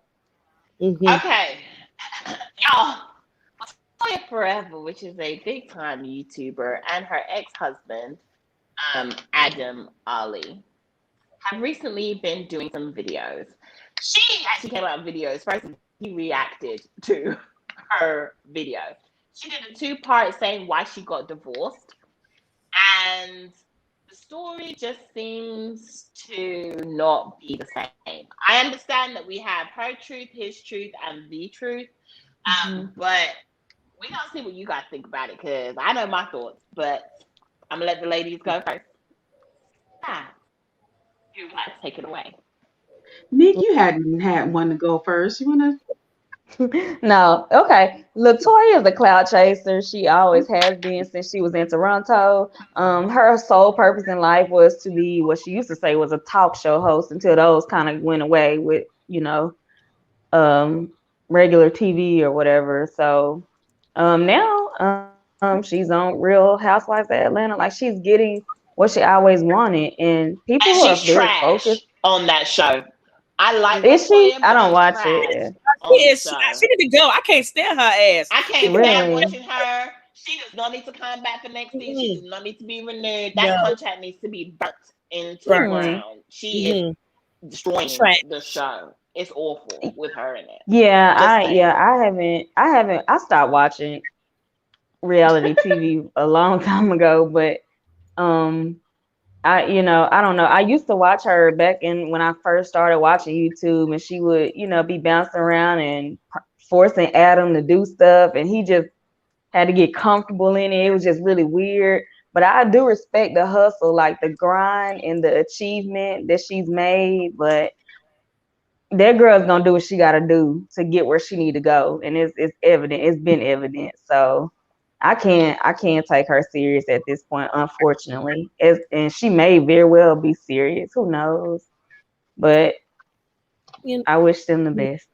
C: Mm-hmm.
A: Okay. Y'all, Latoya Forever, which is a big time YouTuber, and her ex-husband, Adam Ali, have recently been doing some videos. She actually came out with videos. First, he reacted to her video. She did a 2-part saying why she got divorced. And the story just seems to not be the same. I understand that we have her truth, his truth, and the truth. But we gotta see what you guys think about it, because I know my thoughts, but I'm gonna let the ladies go first. You guys take it away.
B: Nick, you hadn't had one to go first. You wanna?
D: No, okay. Latoya is a cloud chaser. She always has been since she was in Toronto. Her sole purpose in life was to be what she used to say was a talk show host until those kind of went away with, regular TV or whatever. So now she's on Real Housewives of Atlanta. Like, she's getting what she always wanted, and people
A: and
D: who are
A: she's
D: very
A: trash
D: focused
A: on that show. I like
D: Is she?
A: Latoya,
D: I don't watch
A: it.
C: She need to go. I can't stand her ass.
A: I can't stand watching her. She does not need to come back for next season. She does not need to be renewed. That contract needs to be burnt into the ground. She is destroying the show. It's awful with her in it.
D: I haven't. I stopped watching reality TV a long time ago, but I don't know. I used to watch her back when I first started watching YouTube, and she would, be bouncing around and forcing Adam to do stuff, and he just had to get comfortable in it. It was just really weird. But I do respect the hustle, like the grind and the achievement that she's made. But that girl's gonna do what she gotta do to get where she need to go, and it's evident. It's been evident. So I can't take her serious at this point, unfortunately. And she may very well be serious. Who knows? But I wish them the best.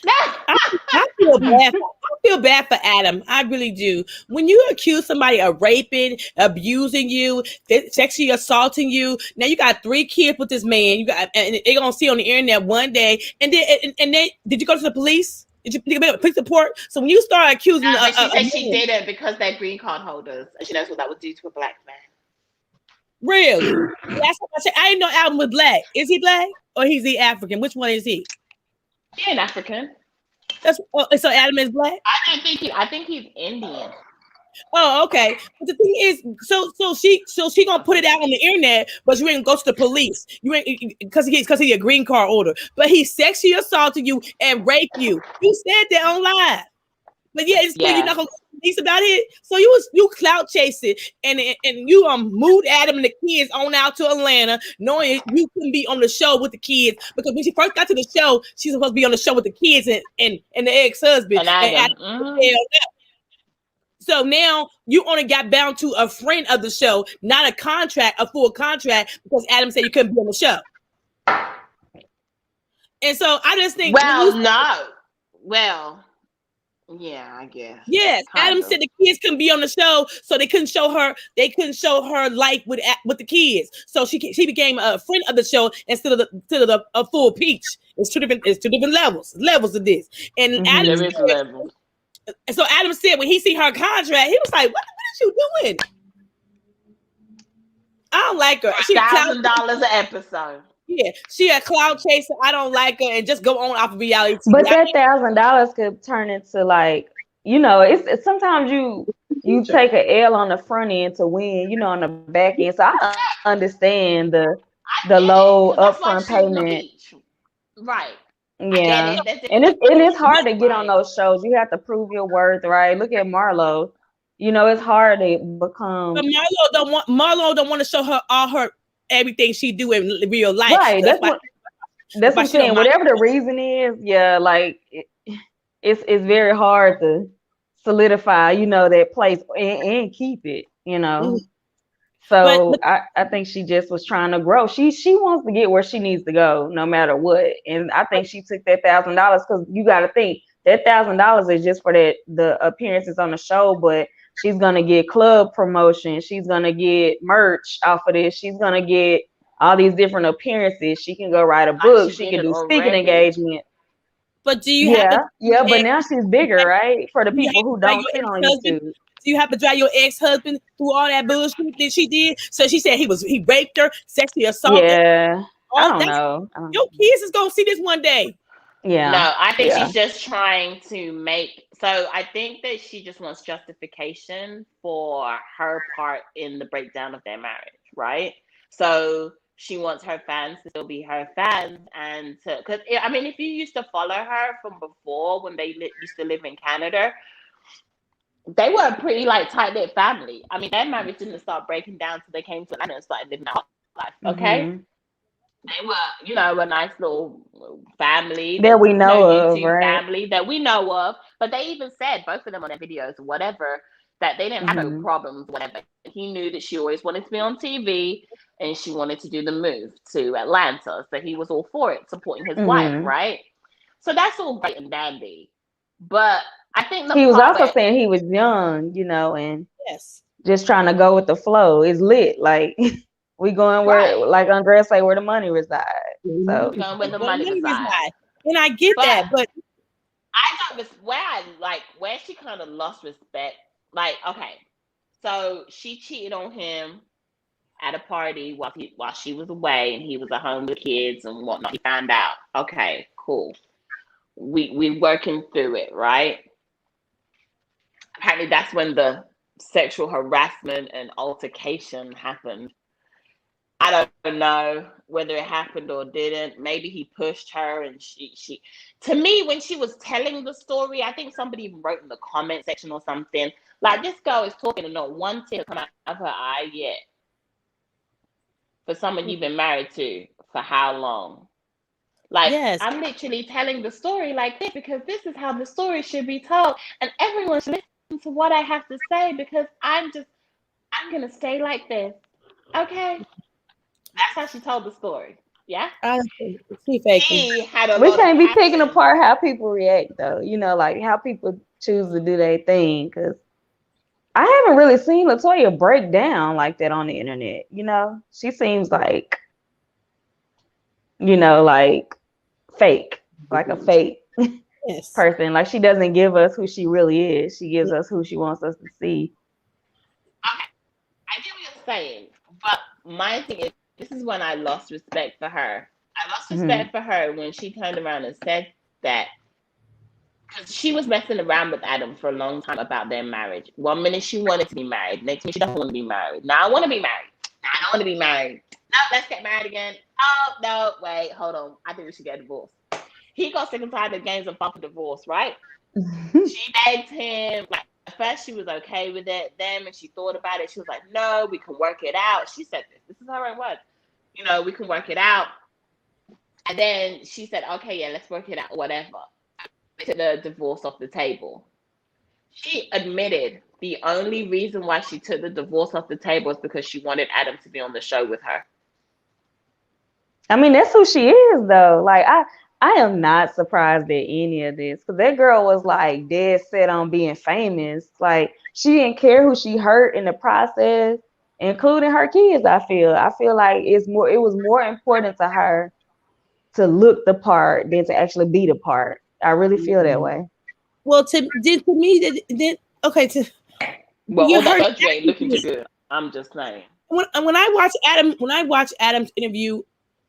C: I feel bad for Adam. I really do. When you accuse somebody of raping, abusing you, sexually assaulting you, now you got 3 kids with this man. And they're gonna see on the internet one day. And then did you go to the police? Did you get a police report? So when you start accusing,
A: she said she didn't because they're green card holders, and she knows what that would do to a black man.
C: Really? That's what I said. I didn't know Adam was black. Is he black or is he African? Which one is he?
A: He ain't African.
C: So Adam is black?
A: I think he's Indian.
C: Oh, okay. But the thing is, so she gonna put it out on the internet, but you ain't go to the police. You ain't because he's a green card holder. But he sexually assaulted you and raped you. You said that on live. But you're not gonna police about it. So you clout chasing and you moved Adam and the kids on out to Atlanta, knowing you couldn't be on the show with the kids, because when she first got to the show, she's supposed to be on the show with the kids and the ex-husband. And Adam So now you only got bound to a friend of the show, not a full contract, because Adam said you couldn't be on the show. And so I just think,
A: yeah, I guess.
C: Yes, Adam said the kids couldn't be on the show, so they couldn't show her life with the kids. So she became a friend of the show instead of a full peach. It's two different levels of this. And Adam so Adam said when he see her contract, he was like, "What is you doing?" I don't like her. She
A: $1,000 an episode.
C: Yeah, she a cloud chaser. I don't like her, and just go on off of reality TV.
D: But that $1,000 could turn into, like, it's sometimes you take an L on the front end to win, on the back end. So I understand the low upfront payment.
A: Right.
D: Yeah. And it's hard to get on those shows. You have to prove your worth, right? Look at Marlo. It's hard to become.
C: But Marlo don't want to show her all her everything she do in real life.
D: Right. That's what I'm saying. Whatever the reason is, like it's very hard to solidify, that place and keep it,
C: Mm-hmm.
D: So I think she just was trying to grow. She wants to get where she needs to go, no matter what. And I think she took that $1,000 because you got to think that $1,000 is just for the appearances on the show, but she's gonna get club promotion. She's gonna get merch off of this. She's gonna get all these different appearances. She can go write a book. She can do speaking engagement.
C: But do you have
D: to but now she's bigger, right? For the people who don't sit on YouTube.
C: Do you have to drag your ex-husband through all that bullshit that she did? So she said he raped her, sexually assaulted.
D: Yeah, I don't know.
C: Your kids is gonna see this one day.
D: Yeah.
A: No, I think she's just trying to make. So I think that she just wants justification for her part in the breakdown of their marriage, right? So she wants her fans to still be her fans, and because I mean, if you used to follow her from before when they used to live in Canada, they were a pretty like tight-knit family. I mean, their marriage didn't start breaking down until they came to Atlanta and started living their life. Okay, they were, a nice little family
D: that we know of, right?
A: Family that we know of. But they even said, both of them on their videos or whatever, that they didn't have no problems. Whatever, he knew that she always wanted to be on TV and she wanted to do the move to Atlanta, so he was all for it, supporting his wife, right? So that's all great and dandy, but I think
D: he was also saying he was young, and just trying to go with the flow. It's lit, like we going where, like Andrea say, where the money resides. So
A: going where the money resides,
C: and I get that, but
A: I thought where she kind of lost respect. Like, okay, so she cheated on him at a party while she was away, and he was at home with kids and whatnot. He found out. Okay, cool. We working through it, right? Apparently that's when the sexual harassment and altercation happened. I don't know whether it happened or didn't. Maybe he pushed her, and she to me, when she was telling the story, I think somebody even wrote in the comment section or something, like, this girl is talking and not one tear come out of her eye yet. For someone you've been married to for how long? Like, I'm literally telling the story like this because this is how the story should be told, and everyone should listen to what I have to say because I'm gonna stay like this. Okay, that's how she told the story. Yeah,
C: she had
D: we can't be picking apart how people react, though. Like how people choose to do their thing. Because I haven't really seen Latoya break down like that on the internet. She seems like, like fake, like a fake person. Like she doesn't give us who she really is. She gives us who she wants us to see.
A: Okay, I get what you're saying, but my thing is, this is when I lost respect for her. I lost respect for her when she turned around and said that, because she was messing around with Adam for a long time about their marriage. One minute she wanted to be married, next minute she doesn't want to be married. Now I want to be married. Now I don't want to be married. No, let's get married again. Oh no, wait, hold on. I think we should get divorced. He got sick and tired of games and fought for divorce, right? She begged him. Like, at first she was okay with it. Then when she thought about it, she was like, no, we can work it out. She said this is her own words. We can work it out. And then she said, okay, yeah, let's work it out, whatever. They took the divorce off the table. She admitted the only reason why she took the divorce off the table is because she wanted Adam to be on the show with her.
D: I mean, that's who she is, though. Like, I am not surprised at any of this, because that girl was like dead set on being famous. Like, she didn't care who she hurt in the process, including her kids. I feel like it was more important to her to look the part than to actually be the part. I really feel that way.
C: Well, to me, okay.
A: Well, all that you ain't looking too good. I'm just saying.
C: When I watched Adam's interview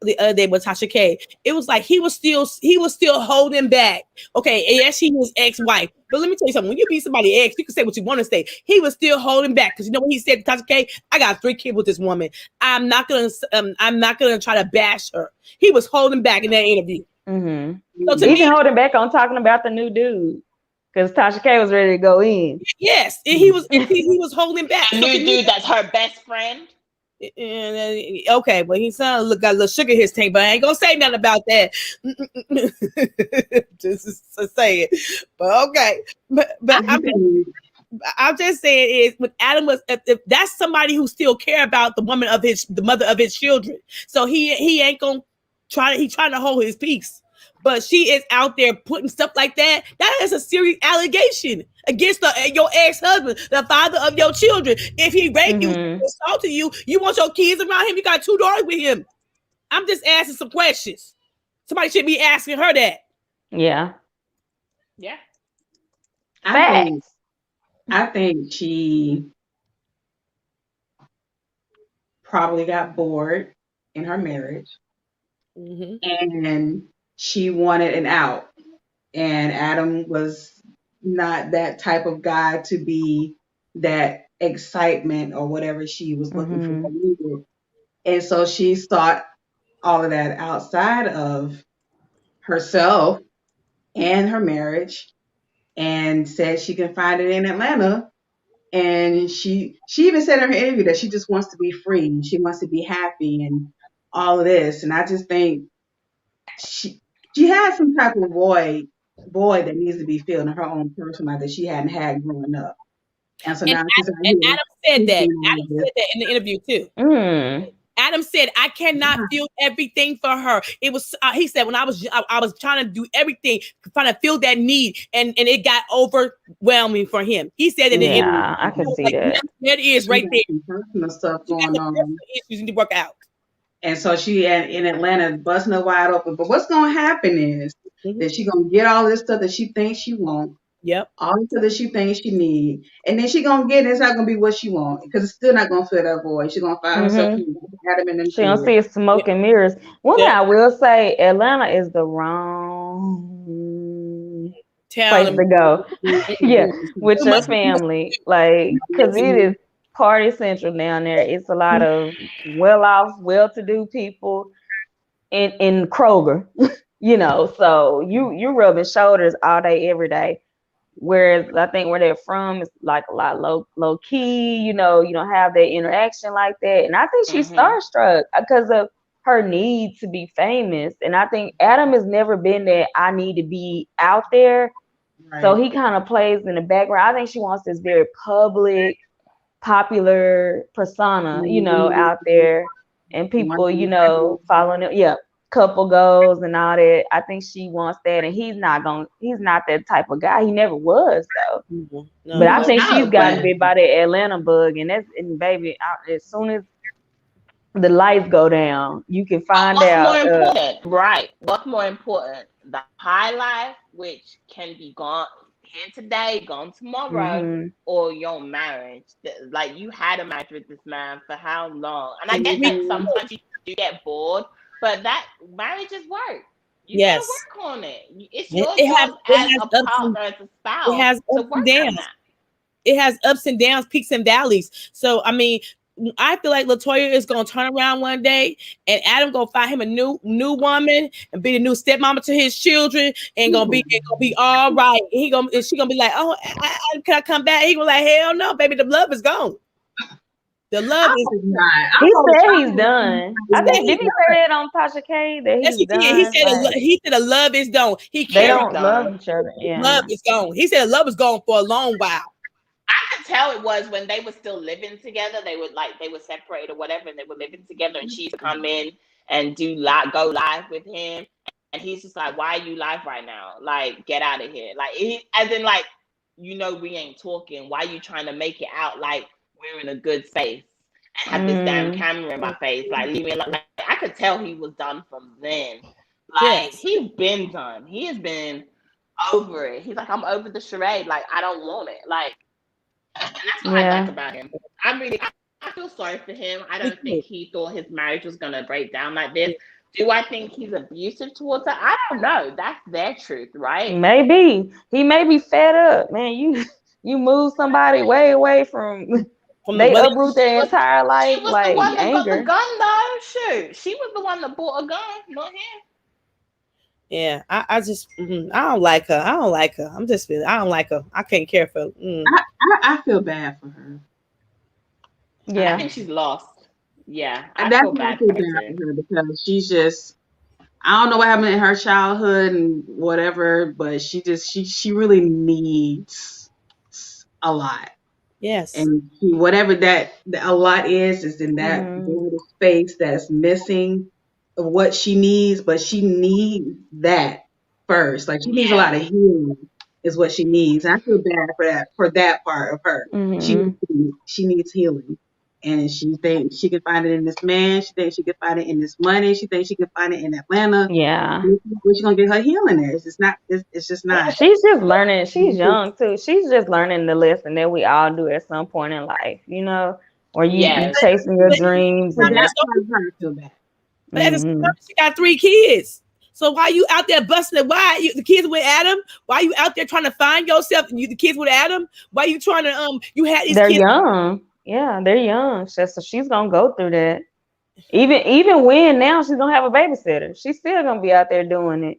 C: the other day with Tasha K, it was like he was still holding back. Okay, yes, he was ex-wife, but let me tell you something. When you be somebody ex, you can say what you want to say. He was still holding back because you know what he said to Tasha K? I got 3 kids with this woman. I'm not gonna try to bash her. He was holding back in that interview.
D: So even holding back on talking about the new dude, because Tasha K was ready to go in.
C: Yes, and he was holding back.
A: The new dude that's her best friend.
C: Okay, but he got a little sugar in his tank, but I ain't gonna say nothing about that. Just to say it, but okay, but I'm just saying is when Adam was, if that's somebody who still care about the mother of his children. So he ain't gonna he's trying to hold his peace. But she is out there putting stuff like that. That is a serious allegation against your ex-husband, the father of your children. If he raped you, assaulted you, you want your kids around him. You got 2 daughters with him. I'm just asking some questions. Somebody should be asking her that.
D: Yeah.
A: Yeah.
B: I think she probably got bored in her marriage, and she wanted an out. And Adam was not that type of guy to be that excitement or whatever she was looking for. And so she sought all of that outside of herself and her marriage, and said she can find it in Atlanta. And she even said in her interview that she just wants to be free and she wants to be happy and all of this. And I just think she has some type of void that needs to be filled in her own personal life that she hadn't had growing up. And so now she's
C: Adam said that. Adam said that in the interview too. Adam said, "I cannot feel everything for her." It was he said when I was trying to do everything, trying to feel that need, and it got overwhelming for him. He said that.
D: Yeah, I can see that.
C: There it is, right there.
B: Personal stuff going on.
C: Issues need to work out.
B: And so she in Atlanta busting her wide open. But what's going to happen is that she's going to get all this stuff that she thinks she wants.
C: Yep.
B: All the stuff that she thinks she needs. And then she's going to get it. It's not going to be what she wants. Because it's still not going to fill that void. She's going to find herself Adam in them.
D: She's going to see smoke and mirrors. One thing I will say, Atlanta is the wrong place to go. With your family. Like, because it is party central down there. It's a lot of well-off, well-to-do people in Kroger, so you're rubbing shoulders all day, every day. Whereas I think where they're from is like a lot low key, you don't have that interaction like that. And I think she's starstruck because of her need to be famous. And I think Adam has never been that I need to be out there. Right. So he kind of plays in the background. I think she wants this very public, popular persona, out there, and people, following him. Yeah, couple goals and all that. I think she wants that, and he's not that type of guy. He never was though. No, but I think she's gotten bit by the Atlanta bug, and baby, as soon as the lights go down, you can find out.
A: More important, right? What's more important, the high life, which can be gone here today, gone tomorrow, or your marriage. Like, you had a marriage with this man for how long? And I get that sometimes you get bored, but that marriage is work. You gotta work on it. It's your job as a partner, as a spouse.
C: It has ups and downs. It has ups and downs, peaks and valleys. So I mean, I feel like Latoya is gonna turn around one day, and Adam gonna find him a new woman and be the new stepmama to his children, and gonna be all right. And she gonna be like, "Oh, can I come back?" He gonna like, "Hell no, baby, the love is gone. The love is
D: not." He said he's done. I think did he say that on Tasha K? That he's done.
C: He said the love is gone.
D: They don't love each other. Yeah.
C: Love is gone. He said the love is gone for a long while.
A: I could tell it was when they were still living together. They were separated or whatever, and they were living together. And she'd come in and go live with him, and he's just like, "Why are you live right now? Like, get out of here!" Like, we ain't talking. Why are you trying to make it out like we're in a good space and have this damn camera in my face? Like, leave me alone. Like, I could tell he was done from then. Like, he's been done. He has been over it. He's like, "I'm over the charade. Like, I don't want it." Like. And that's what I like about him. I feel sorry for him. I don't think he thought his marriage was going to break down like this. Do I think he's abusive towards her? I don't know. That's their truth, right?
D: Maybe. He may be fed up. Man, you move somebody way away from they uproot their entire life. She was like, the one that got the
A: gun, though. Shoot. She was the one that bought a gun, not him.
C: Yeah, I just I don't like her. I don't like her. I don't like her. I can't care for.
B: I feel bad for her.
A: Yeah, I think she's lost. Yeah,
B: I feel bad for her because she's just. I don't know what happened in her childhood and whatever, but she really needs a lot.
C: Yes.
B: And whatever that a lot is in that little space that's missing of what she needs, but she needs that first. Like she needs a lot of healing is what she needs. And I feel bad for that part of her. She needs healing. And she thinks she can find it in this man. She thinks she can find it in this money. She thinks she can find it in Atlanta.
D: Yeah.
B: Where's she gonna get her healing there? It's just not. It's just not.
D: She's just learning. She's young too. She's just learning the lesson that we all do at some point in life. You know, where you chasing your dreams.
B: But
D: And
B: that's why I feel bad.
C: But at the same time, she got 3 kids. So why you out there busting it? The kids with Adam? Why you out there trying to find yourself? The kids with Adam? Why you trying to you had these
D: they're
C: kids?
D: young. Yeah, they're young. So she's gonna go through that. Even when now she's gonna have a babysitter. She's still gonna be out there doing it.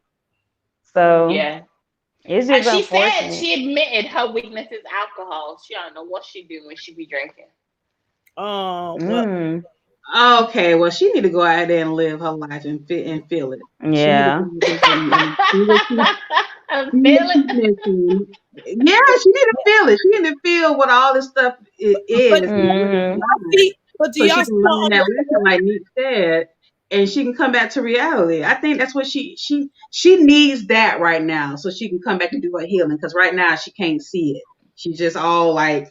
D: So it's just
A: she
D: unfortunate.
A: said she admitted her weakness is alcohol. She don't know what she do when she be drinking.
C: Oh, well.
B: Okay, well, she need to go out there and live her life and feel it.
D: Yeah.
B: Yeah, she need to feel it. She need to feel what all this stuff is.
C: But
B: so she can learn that lesson, like Nick said, and she can come back to reality. I think that's what she needs that right now, so she can come back and do her healing. Because right now she can't see it. She's just all like,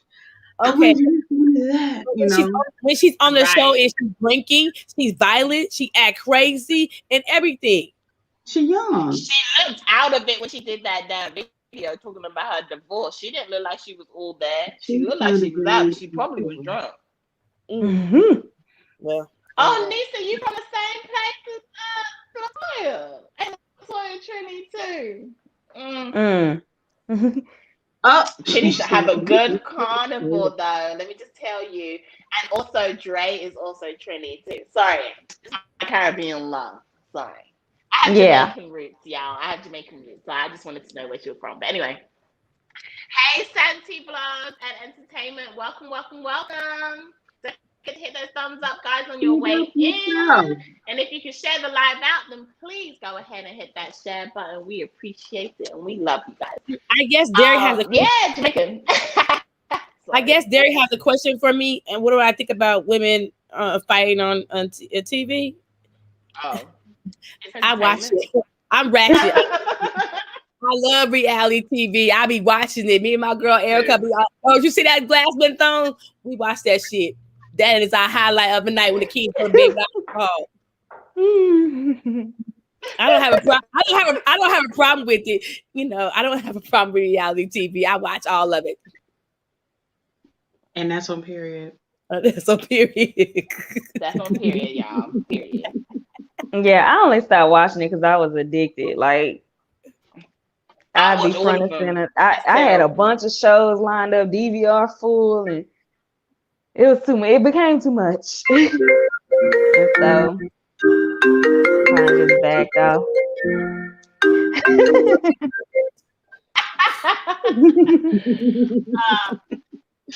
C: okay.
B: That, you know?
C: When she's on the show and she's drinking, she's violent, she act crazy and everything.
B: She young.
A: She looked out of it when she did that damn video talking about her divorce. She didn't look like she was all that. She looked like she was out. She probably was drunk.
C: Well.
A: Oh, Nisa, you from the same place as Latoya. And Latoya Trinity too. She needs to have a good carnival though. Let me just tell you. And also Dre is also Trinity too. Sorry. It's my Caribbean love. Sorry. I have Jamaican roots, y'all. I have Jamaican roots. So I just wanted to know where she was from. But anyway. Hey, Santi Vlogs and Entertainment. Welcome. Hit those thumbs up, guys, on your way in. And if you can share the live out, then please go ahead and hit that share button. We appreciate it and we love you guys.
C: I guess Derry has a
A: Jamaican.
C: I guess Derry has a question for me. And what do I think about women fighting on TV?
A: Oh,
C: I watch it. I'm ratchet. I love reality TV. I be watching it. Me and my girl Erica be you see that glass been thrown? We watch that shit. That is our highlight of the night when the kids go to bed. I don't have a problem with it. You know, I don't have a problem with reality TV. I watch all of it.
B: And that's on period.
C: That's on period.
A: That's on period, y'all. Period.
D: Yeah, I only stopped watching it because I was addicted. Like I'd be front and center. I had a bunch of shows lined up, DVR full, and it was too much. It became too much. And so I just backed off.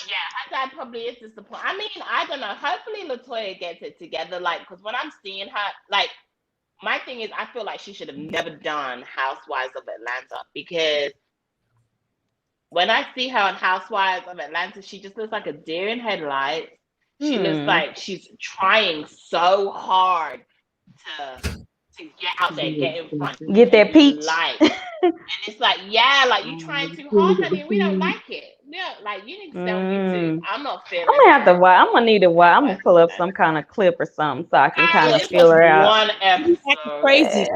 A: Yeah, her dad probably is disappointed. I mean, I don't know. Hopefully Latoya gets it together. Like, because when I'm seeing her, like, my thing is, I feel like she should have never done Housewives of Atlanta, because when I see her on Housewives of Atlanta, she just looks like a deer in headlights. She looks like she's trying so hard to get out there, get in front,
D: get that peach.
A: And it's like, like you're trying too hard, honey. We don't like it. Yeah, like you need to stay on YouTube. I'm not feeling.
D: I'm gonna have to watch. I'm gonna need to watch. I'm gonna pull up some kind of clip or something so I can kind of feel her out.
A: One episode.
C: Crazy,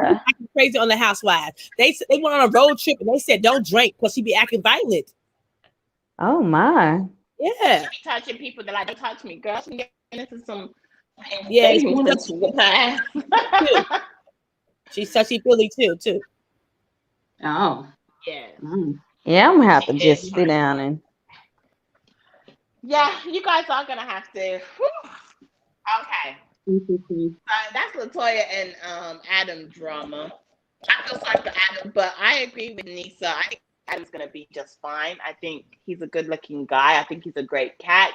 C: crazy on the Housewives. They went on a road trip and they said don't drink because she be acting violent.
D: Oh my.
C: Yeah.
A: She be touching people that like, don't touch me, girl. She get into some.
C: Yeah,
A: with her ass.
C: She's touchy-feely too.
B: Oh.
A: Yeah.
D: Yeah, I'm gonna have to just sit down and.
A: Yeah, you guys are gonna have to. Okay. That's Latoya and Adam drama. I feel sorry for Adam, but I agree with Nisa. I think Adam's gonna be just fine. I think he's a good-looking guy. I think he's a great catch.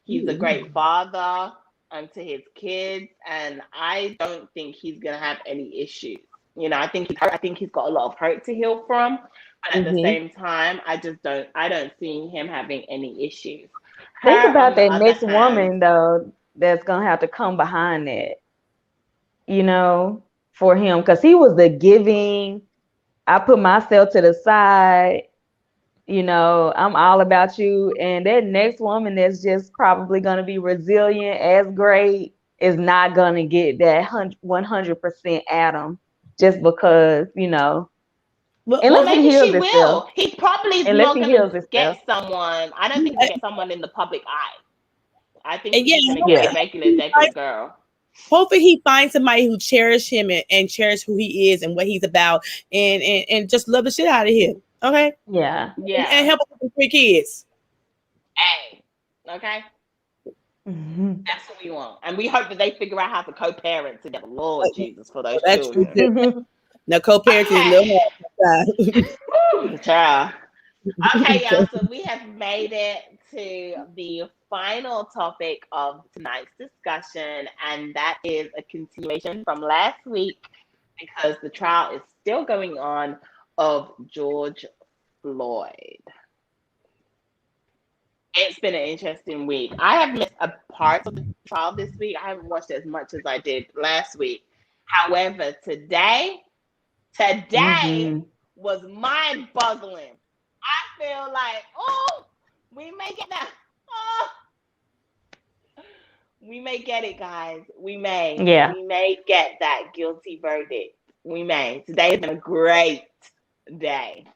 A: He's a great father to his kids, and I don't think he's gonna have any issues. You know, I think he's got a lot of hurt to heal from, But at the same time, I don't see him having any issues.
D: Think about that next woman though that's gonna have to come behind that, you know, for him, because he was the giving. I put myself to the side, you know, I'm all about you. And that next woman that's just probably gonna be resilient as great is not gonna get that 100% Adam just because, you know.
A: Well, maybe she will. He probably is not going to get someone. I don't think he'll get someone in the public eye. I think he's going to get a regular girl.
C: Hopefully he finds somebody who cherish him and cherish who he is and what he's about and just love the shit out of him. Okay?
D: Yeah.
C: And help with the 3 kids.
A: Hey. Okay? That's what we want. And we hope that they figure out how to co-parent together. Lord Jesus, for those children.
C: No, co-parent is a little
A: hard. Child. Okay, y'all. So we have made it to the final topic of tonight's discussion, and that is a continuation from last week because the trial is still going on of George Floyd. It's been an interesting week. I have missed a part of the trial this week. I haven't watched as much as I did last week. However, today was mind-boggling. I feel like, we may get that. We may get it, guys. We may.
D: Yeah.
A: We may get that guilty verdict. We may. Today has been a great day.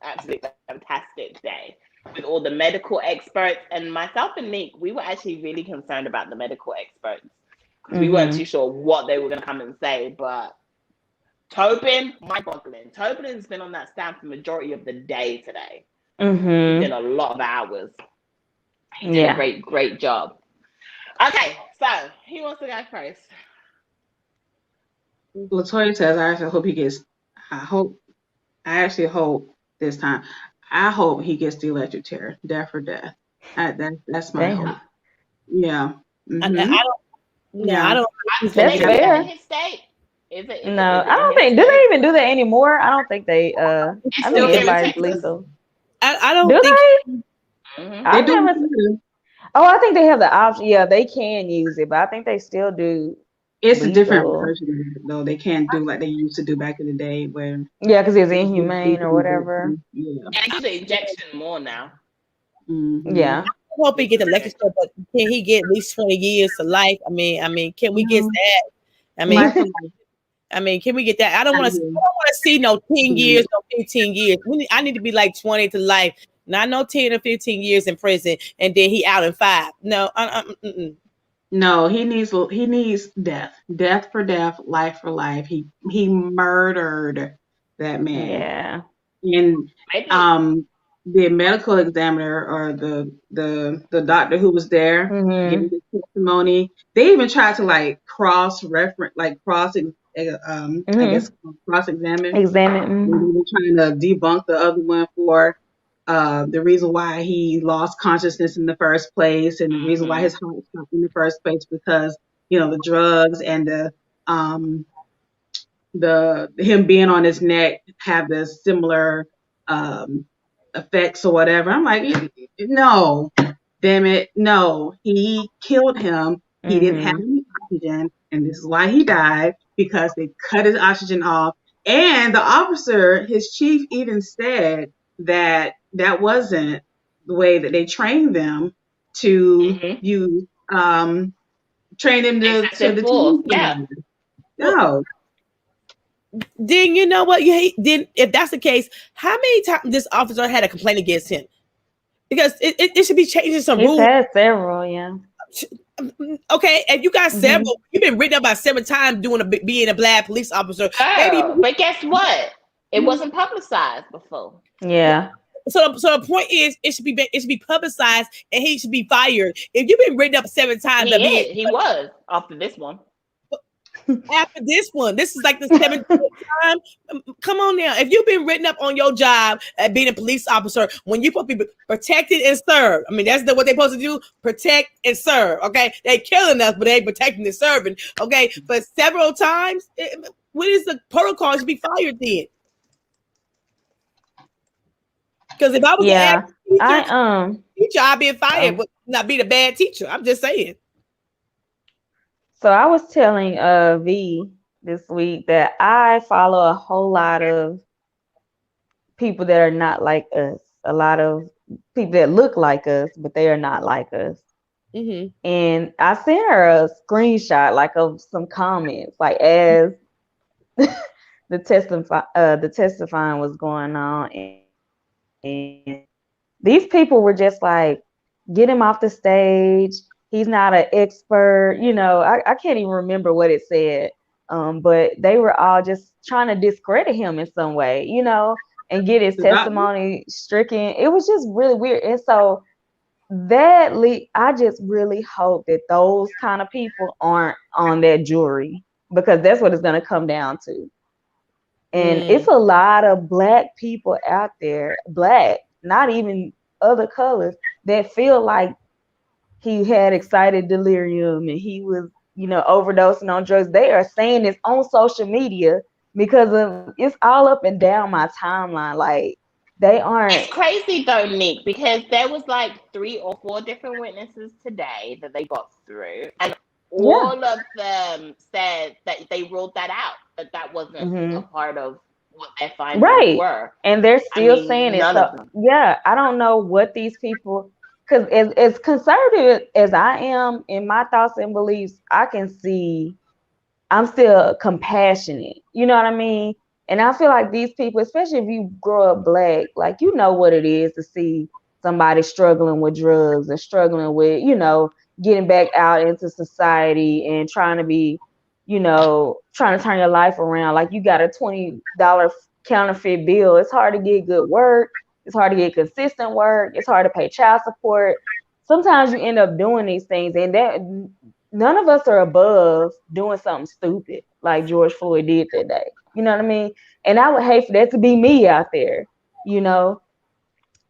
A: Absolutely fantastic day. With all the medical experts, and myself and Nick, we were actually really concerned about the medical experts because we weren't too sure what they were going to come and say, but Tobin, mind-boggling. Tobin has been on that stand for the majority of the day today. He's done a lot of hours. He did a great job. Okay, so who wants to go first?
B: Latoya says, I actually hope this time. I hope he gets the electric chair, death for death. That's my hope. Yeah.
C: I don't.
D: That's fair.
A: In his state. Is it,
D: no, I don't think. Do they even do that anymore? I don't think they. I think everybody's lethal.
C: I don't
D: do
C: think.
D: They do. I think they have the option. Yeah, they can use it, but I think they still do.
B: It's a different version, though. They can't do like they used to do back in the day, where
D: because it's inhumane or whatever.
A: Yeah, and use the injection more now.
D: Yeah.
C: I hope he get the electric chair, but can he get at least 20 years to life? I mean, can we get that? I mean, can we get that? I don't want to see no 10 years, no 15 years. I need to be like 20 to life. Not no 10 or 15 years in prison, and then he out in 5. No,
B: No, he needs death for death, life for life. He murdered that man.
D: Yeah.
B: And the medical examiner or the doctor who was there giving the testimony, they even tried to like cross-examine.
D: Examine.
B: They were trying to debunk the other one for the reason why he lost consciousness in the first place, and the reason why his heart stopped in the first place, because the drugs and the him being on his neck have the similar effects or whatever. I'm like, no, damn it, no. He killed him. He didn't have any oxygen, and this is why he died, because they cut his oxygen off. And the officer, his chief, even said that wasn't the way that they trained them to use, train them to the No.
C: Then you know what? Then if that's the case, how many times this officer had a complaint against him? Because it should be changing some rules.
D: He's had several, yeah.
C: Okay, and you got several. You've been written up about 7 times being a black police officer.
A: But guess what? It wasn't publicized before.
D: Yeah.
C: So the point is, it should be publicized, and he should be fired. If you've been written up 7 times,
A: he was after this one.
C: After this one, this is like the 7th time. Come on now. If you've been written up on your job at being a police officer, when you're supposed to be protected and served, I mean, that's what they're supposed to do, protect and serve, okay? They're killing us, but they ain't protecting and serving, okay? But several times, what is the protocol? You should be fired then. Because if I was an
D: average
C: teacher, I'd be fired, but not be the bad teacher. I'm just saying.
D: So I was telling Vee this week that I follow a whole lot of people that are not like us. A lot of people that look like us, but they are not like us.
C: Mm-hmm.
D: And I sent her a screenshot like of some comments, like as the testifying was going on, and these people were just like, get him off the stage. He's not an expert. You know, I can't even remember what it said. But they were all just trying to discredit him in some way, you know, and get his testimony stricken. It was just really weird. And so I just really hope that those kind of people aren't on that jury, because that's what it's going to come down to. And it's a lot of Black people out there, Black, not even other colors, that feel like he had excited delirium and he was, you know, overdosing on drugs. They are saying this on social media because it's all up and down my timeline. Like, they aren't.
A: It's crazy though, Nick, because there was like 3 or 4 different witnesses today that they got through, and all of them said that they ruled that out, that wasn't a part of what their findings were.
D: And they're still saying it. So I don't know what these people, because as conservative as I am in my thoughts and beliefs, I can see I'm still compassionate. You know what I mean? And I feel like these people, especially if you grow up Black, like, you know what it is to see somebody struggling with drugs and struggling with, you know, getting back out into society and trying to be, you know, trying to turn your life around. Like, you got a $20 counterfeit bill. It's hard to get good work. It's hard to get consistent work. It's hard to pay child support. Sometimes you end up doing these things, and that none of us are above doing something stupid like George Floyd did that day. You know what I mean? And I would hate for that to be me out there, you know,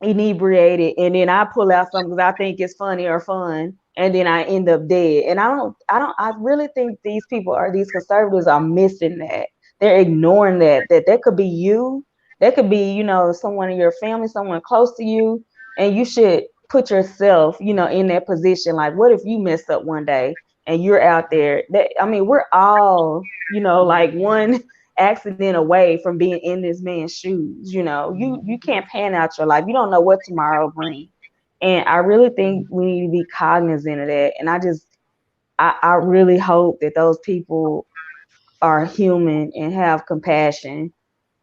D: inebriated, and then I pull out something because I think it's funny or fun, and then I end up dead. And I really think these conservatives are missing that. They're ignoring that could be you. That could be, you know, someone in your family, someone close to you, and you should put yourself, you know, in that position. Like, what if you messed up one day and you're out there? We're all, you know, like one accident away from being in this man's shoes. You know, you can't pan out your life. You don't know what tomorrow brings. And I really think we need to be cognizant of that. And I really hope that those people are human and have compassion,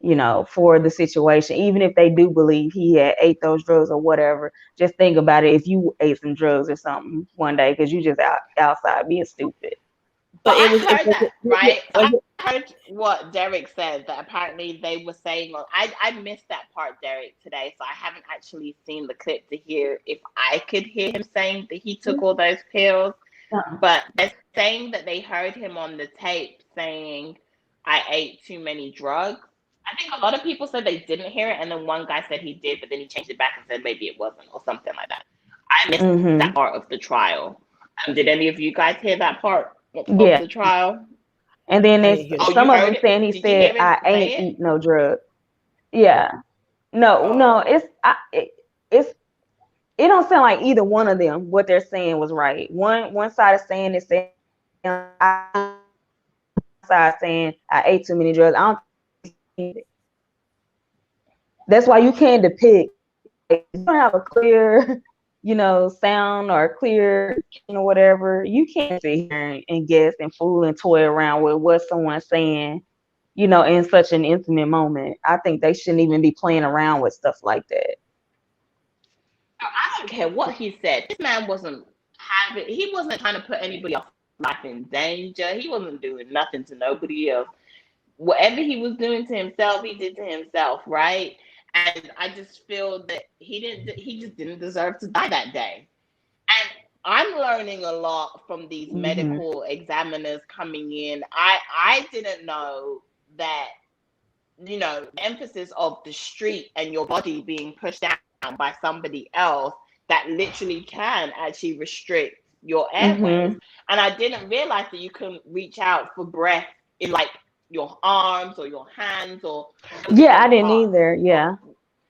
D: you know, for the situation. Even if they do believe he had ate those drugs or whatever, just think about it if you ate some drugs or something one day because you just outside being stupid.
A: But I heard that, right? I heard what Derek said, that apparently they were saying, I missed that part, Derek, today, so I haven't actually seen the clip to hear if I could hear him saying that he took all those pills. But they're saying that they heard him on the tape saying, I ate too many drugs. I think a lot of people said they didn't hear it, and then one guy said he did, but then he changed it back and said maybe it wasn't, or something like that. I missed that part of the trial. Did any of you guys hear that part of the trial?
D: And then some of them saying he said, I ain't eat no drugs. Yeah. No, it don't sound like either one of them, what they're saying was right. One side is saying it's saying, side saying I ate too many drugs. I don't think that's why you can't depict. You don't have a clear, you know, sound or clear, you know, whatever. You can't sit here and guess and fool and toy around with what someone's saying, you know, in such an intimate moment. I think they shouldn't even be playing around with stuff like that.
A: I don't care what he said. This man wasn't trying to put anybody else's life in danger. He wasn't doing nothing to nobody else. Whatever he was doing to himself, he did to himself, right? And I just feel that he just didn't deserve to die that day. And I'm learning a lot from these medical examiners coming in. I didn't know that, you know, the emphasis of the street and your body being pushed down by somebody else, that literally can actually restrict your airways. And I didn't realize that you can reach out for breath in like your arms or your hands or
D: I didn't either.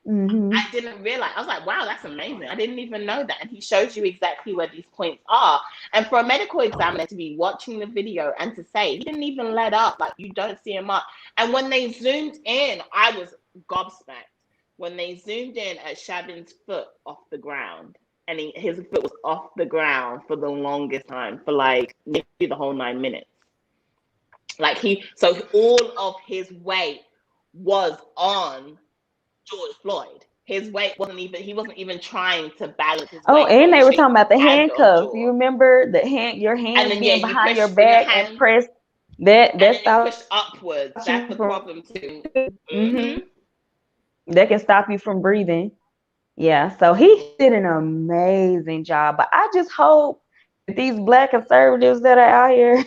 A: I didn't realize. I was like, wow, that's amazing. I didn't even know that. And he shows you exactly where these points are. And for a medical examiner to be watching the video and to say, he didn't even let up, like, you don't see him up. And when they zoomed in, I was gobsmacked. When they zoomed in at Shavin's foot off the ground, and his foot was off the ground for the longest time, for like maybe the whole 9 minutes. Like so all of his weight was on George Floyd. His weight he wasn't even trying to balance his weight.
D: Oh, and they were talking about the handcuffs. You remember your hand being behind your back and press that
A: pushed upwards. That's the problem too.
D: That can stop you from breathing. Yeah, so he did an amazing job. But I just hope that these Black conservatives that are out here,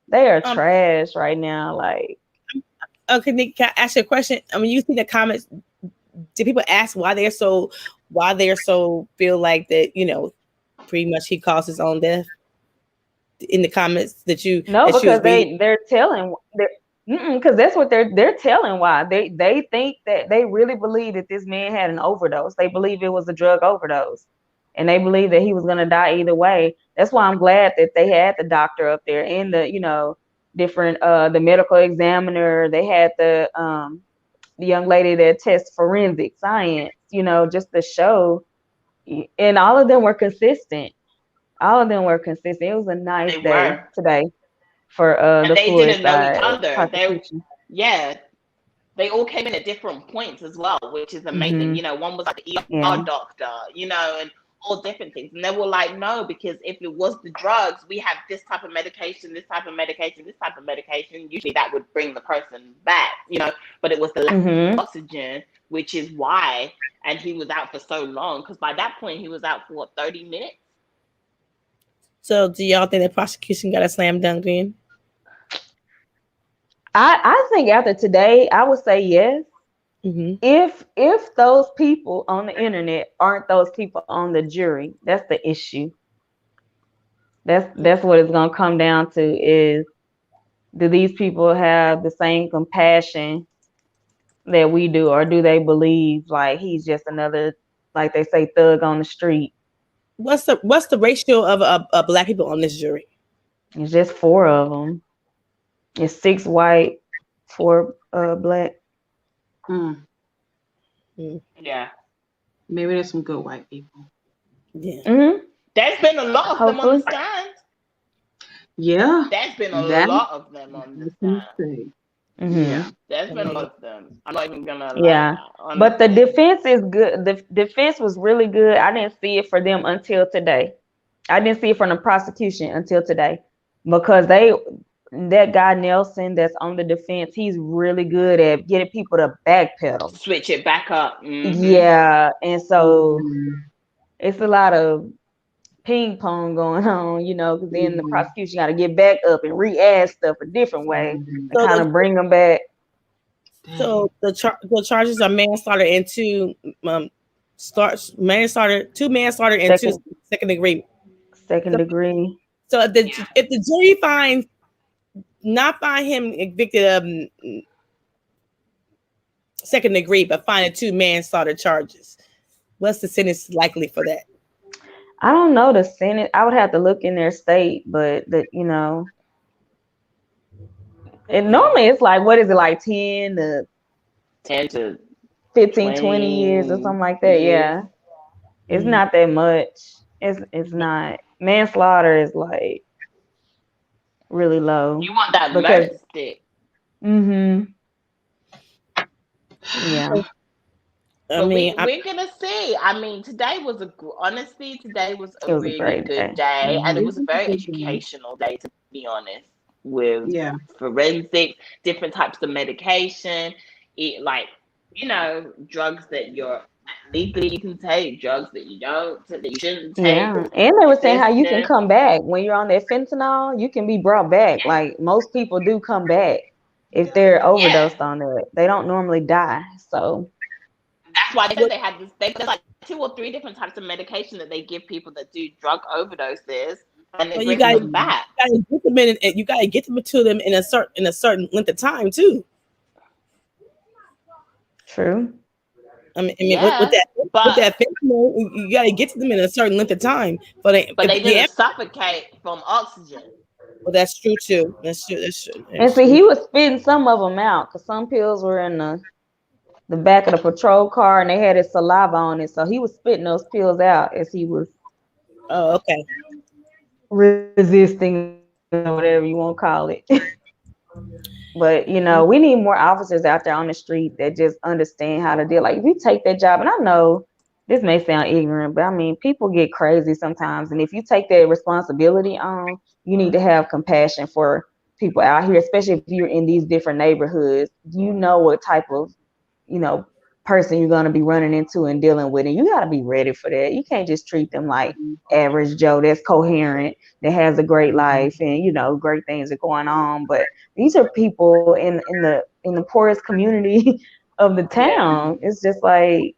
D: they are trash right now. Like,
C: okay, Nick, can I ask you a question? I mean, you see the comments. Did people ask why they're so feel like that? You know, pretty much he caused his own death in the comments that you
D: because they're telling because that's what they're telling why they think that they really believe that this man had an overdose. They believe it was a drug overdose, and they believe that he was gonna die either way. That's why I'm glad that they had the doctor up there and the different the medical examiner. They had the young lady that tests forensic science, just to show, and all of them were consistent. It was a nice day today for the
A: they
D: Floyd
A: didn't know
D: side
A: each other. They all came in at different points as well, which is amazing. One was like the ER doctor, and all different things. And they were like, no, because if it was the drugs, we have this type of medication, this type of medication, this type of medication. Usually that would bring the person back, but it was the lack of oxygen, which is why. And he was out for so long, because by that point he was out for 30 minutes.
C: So do y'all think the prosecution got a slam dunk then?
D: I think after today, I would say yes. If those people on the internet aren't those people on the jury, that's the issue. That's what it's gonna come down to, is do these people have the same compassion that we do, or do they believe like he's just another, like they say, thug on the street?
C: What's the ratio of Black people on this jury?
D: It's just 4 of them. It's 6 white, 4 Black.
A: Yeah.
B: Maybe there's some good white people.
C: Yeah.
A: There's been a lot of them on the stand.
B: Yeah.
A: There's been a lot of them on the stand. Yeah. There's been a lot of them. I'm not even gonna lie.
D: Yeah. But the defense is good. The defense was really good. I didn't see it for them until today. I didn't see it from the prosecution until today, because that guy Nelson that's on the defense, he's really good at getting people to backpedal,
A: switch it back up.
D: Yeah, and so it's a lot of ping pong going on, because then the prosecution got to get back up and re-add stuff a different way to kind of bring them back.
C: So the charges are manslaughter and 2 manslaughter and 2 second degree.
D: Second degree.
C: So if the jury finds him convicted of second degree, but find 2 manslaughter charges, what's the sentence likely for that?
D: I don't know the sentence. I would have to look in their state, but and normally it's like, what is it, like 10 to 15, 20 years or something like that. Yeah. It's not that much. It's not. Manslaughter is like really low.
A: You want that murder stick.
D: Yeah.
A: We're gonna see. I mean, today was a really good day, and it was a very educational day, to be honest. With forensics, different types of medication, drugs that you're legally you can take, drugs that you don't, that you shouldn't take.
D: Yeah, and they were saying how you can come back when you're on that fentanyl. You can be brought back. Like, most people do come back if they're overdosed on it. They don't normally die, so.
A: That's why they said they had this. There's like 2 or 3 different types of medication that they give people that do drug overdoses, and they bring them back.
C: You gotta get them to them in a certain length of time too.
D: True.
C: I mean, with that fentanyl, you got to get to them in a certain length of time. But
A: they didn't suffocate from oxygen.
C: Well, that's true too. That's true.
D: And see, he was spitting some of them out because some pills were in the back of the patrol car and they had his saliva on it. So he was spitting those pills out as he was resisting, or whatever you want to call it. But, you know, we need more officers out there on the street that just understand how to deal. Like, if you take that job, and I know this may sound ignorant, but I mean, people get crazy sometimes. And if you take that responsibility on, you need to have compassion for people out here, especially if you're in these different neighborhoods. You know what type of, you know, person you're going to be running into and dealing with, and you got to be ready for that. You can't just treat them like average Joe that's coherent, that has a great life, and, you know, great things are going on. But these are people in the poorest community of the town. It's just like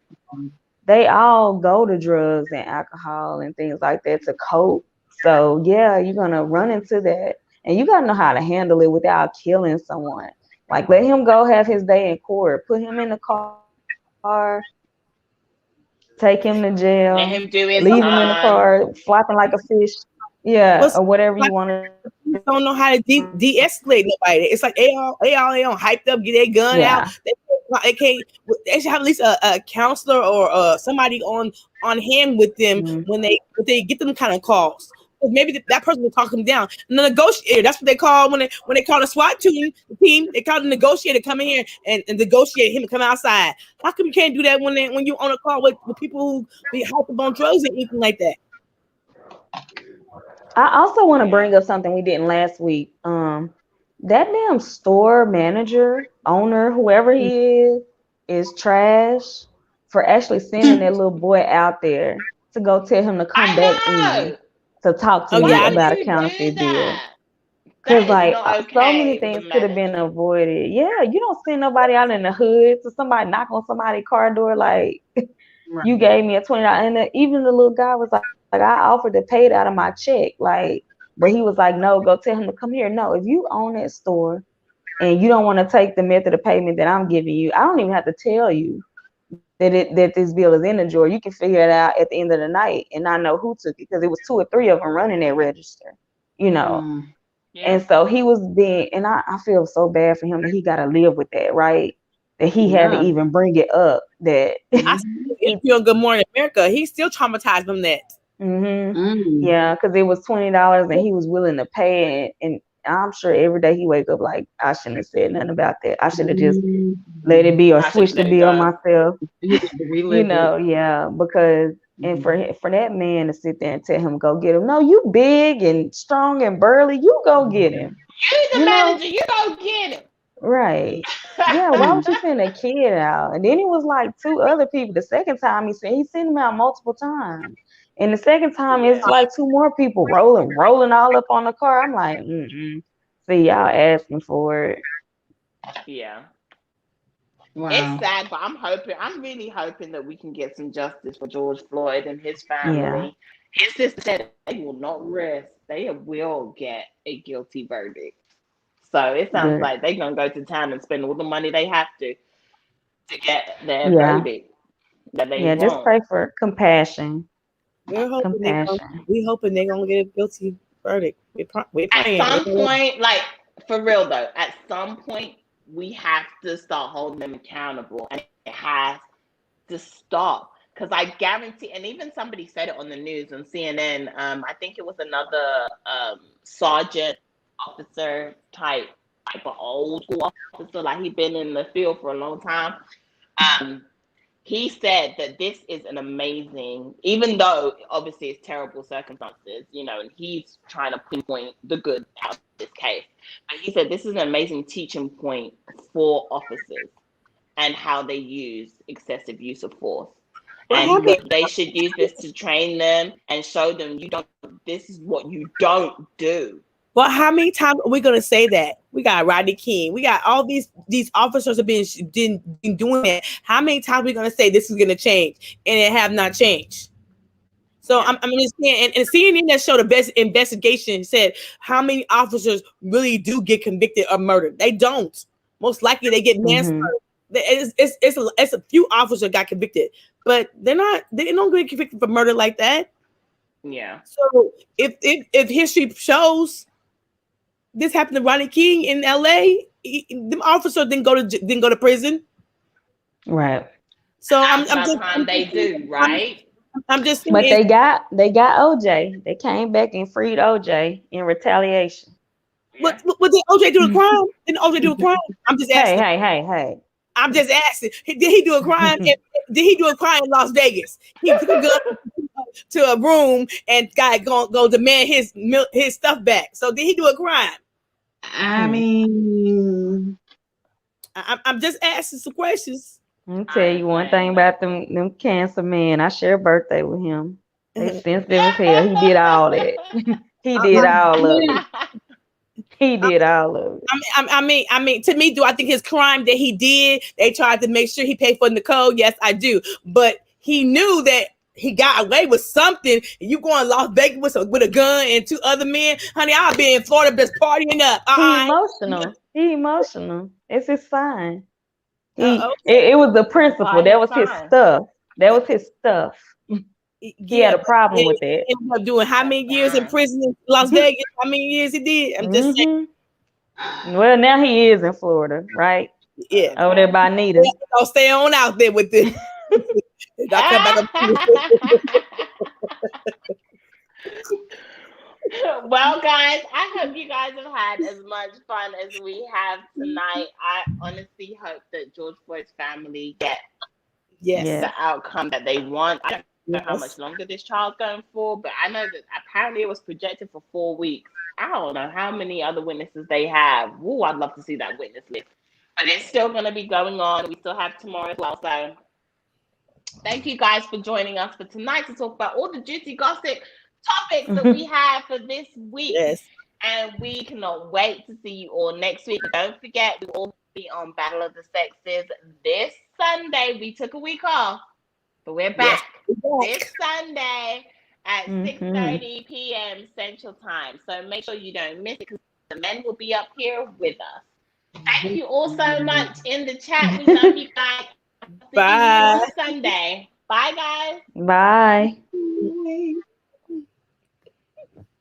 D: they all go to drugs and alcohol and things like that to cope. So yeah, you're gonna run into that, and you gotta know how to handle it without killing someone. Like, let him go have his day in court, put him in the car, take him to jail,
A: let him do his
D: leave
A: time.
D: him in the car, flopping like a fish. Yeah, or whatever you want to.
C: Don't know how to de-escalate nobody. It's like they all hyped up, get their gun out. They can't. They should have at least a counselor or somebody on hand with them when they get them kind of calls. Maybe that person will talk them down. And the negotiator, that's what they call when they call the SWAT team. They call the negotiator to come in here and negotiate him to come outside. How come you can't do that when you're on a call with people who be hyped up on drugs and anything like that?
D: I also want to bring up something we didn't last week. That damn store manager, owner, whoever he is trash for actually sending that little boy out there to go tell him to come back in to talk to me about a counterfeit deal. Because like so many things could have been avoided. Yeah, you don't send nobody out in the hood to somebody knock on somebody's car door like you gave me a $20. And even the little guy was like, I offered to pay it out of my check. Like, but he was like, no, go tell him to come here. No, if you own that store and you don't want to take the method of payment that I'm giving you, I don't even have to tell you that this bill is in the drawer. You can figure it out at the end of the night and not know who took it, because it was 2 or 3 of them running that register, you know. And so he was being, and I feel so bad for him that he got to live with that, right? That he had to even bring it up. That
C: if you're on Good Morning America, he still traumatized from that.
D: Yeah, because it was $20 and he was willing to pay it, and I'm sure every day he wake up like, I shouldn't have said nothing about that. I should have just let it be or switched the bill myself. You know, because and for that man to sit there and tell him go get him. No, you big and strong and burly. You go get him.
A: You the manager. You go get him.
D: Right. Yeah, why would you send a kid out? And then it was like 2 other people. The second time he sent him out multiple times. And the second time it's like 2 more people rolling all up on the car. I'm like, see, y'all asking for it.
A: Yeah. Wow. It's sad, but I'm really hoping that we can get some justice for George Floyd and his family. Yeah. His sister said they will not rest. They will get a guilty verdict. So it sounds like they're going to go to town and spend all the money they have to get their verdict that they want.
D: Just pray for compassion.
C: We're hoping they're going to get a guilty verdict. We're praying.
A: At some point, like, for real though, at some point, we have to start holding them accountable, and it has to stop. Because I guarantee, and even somebody said it on the news on CNN, I think it was another sergeant officer type of old school officer, like he'd been in the field for a long time. He said that this is an amazing, even though obviously it's terrible circumstances, you know, and he's trying to pinpoint the good out of this case. But he said this is an amazing teaching point for officers and how they use excessive use of force. And they should use this to train them and show them this is what you don't do.
C: Well, how many times are we going to say that? We got Rodney King. We got all these officers have been doing that. How many times are we going to say this is going to change? And it have not changed. So I'm just saying, and CNN that showed the best investigation said how many officers really do get convicted of murder. They don't. Most likely they get manslaughter. It's a few officers that got convicted, but they don't get convicted for murder like that.
A: Yeah.
C: So if history shows this happened to Ronnie King in L.A., them officers didn't go to prison.
D: Right.
C: So
A: I'm just they do, right?
C: I'm just saying,
D: but they got OJ. They came back and freed OJ in retaliation.
C: What did OJ do a crime? Didn't OJ do a crime? I'm just asking.
D: Hey.
C: I'm just asking. Did he do a crime? Did he do a crime in Las Vegas? He took a gun to a room and guy go demand his stuff back. So did he do a crime?
B: I mean,
C: I'm just asking some questions.
D: Let me tell you one thing about them cancer men. I share a birthday with him. They sensitive as hell. He did all that. He did all of it. He did all of it.
C: I mean, to me, do I think his crime that he did? They tried to make sure he paid for Nicole. Yes, I do. But he knew that he got away with something. You going to Las Vegas with a gun and 2 other men, honey? I'll be in Florida just partying up.
D: He emotional. It's his sign.
C: Okay.
D: It was the principle. That was his stuff. He had a problem with that.
C: He ended up doing how many years in prison in Las Vegas? How many years he did? I'm just saying.
D: Well, now he is in Florida, right?
C: Yeah.
D: Over there by Nita.
C: I'll stay on out there with this.
A: Well, guys, I hope you guys have had as much fun as we have tonight. I honestly hope that George Floyd's family get the outcome that they want. I don't know how much longer this child's going for, but I know that apparently it was projected for 4 weeks. I don't know how many other witnesses they have. Ooh, I'd love to see that witness list. But it's still going to be going on. We still have tomorrow as well. So thank you guys for joining us for tonight to talk about all the juicy gossip topics that we have for this week.
C: Yes.
A: And we cannot wait to see you all next week. Don't forget, we will be on Battle of the Sexes this Sunday. We took a week off, but we're back this Sunday at 6:30 p.m. Central Time. So make sure you don't miss it because the men will be up here with us. Thank you all so much in the chat. We love you guys.
C: Bye.
A: See you on Sunday. Bye, guys.
D: Bye.
B: Bye.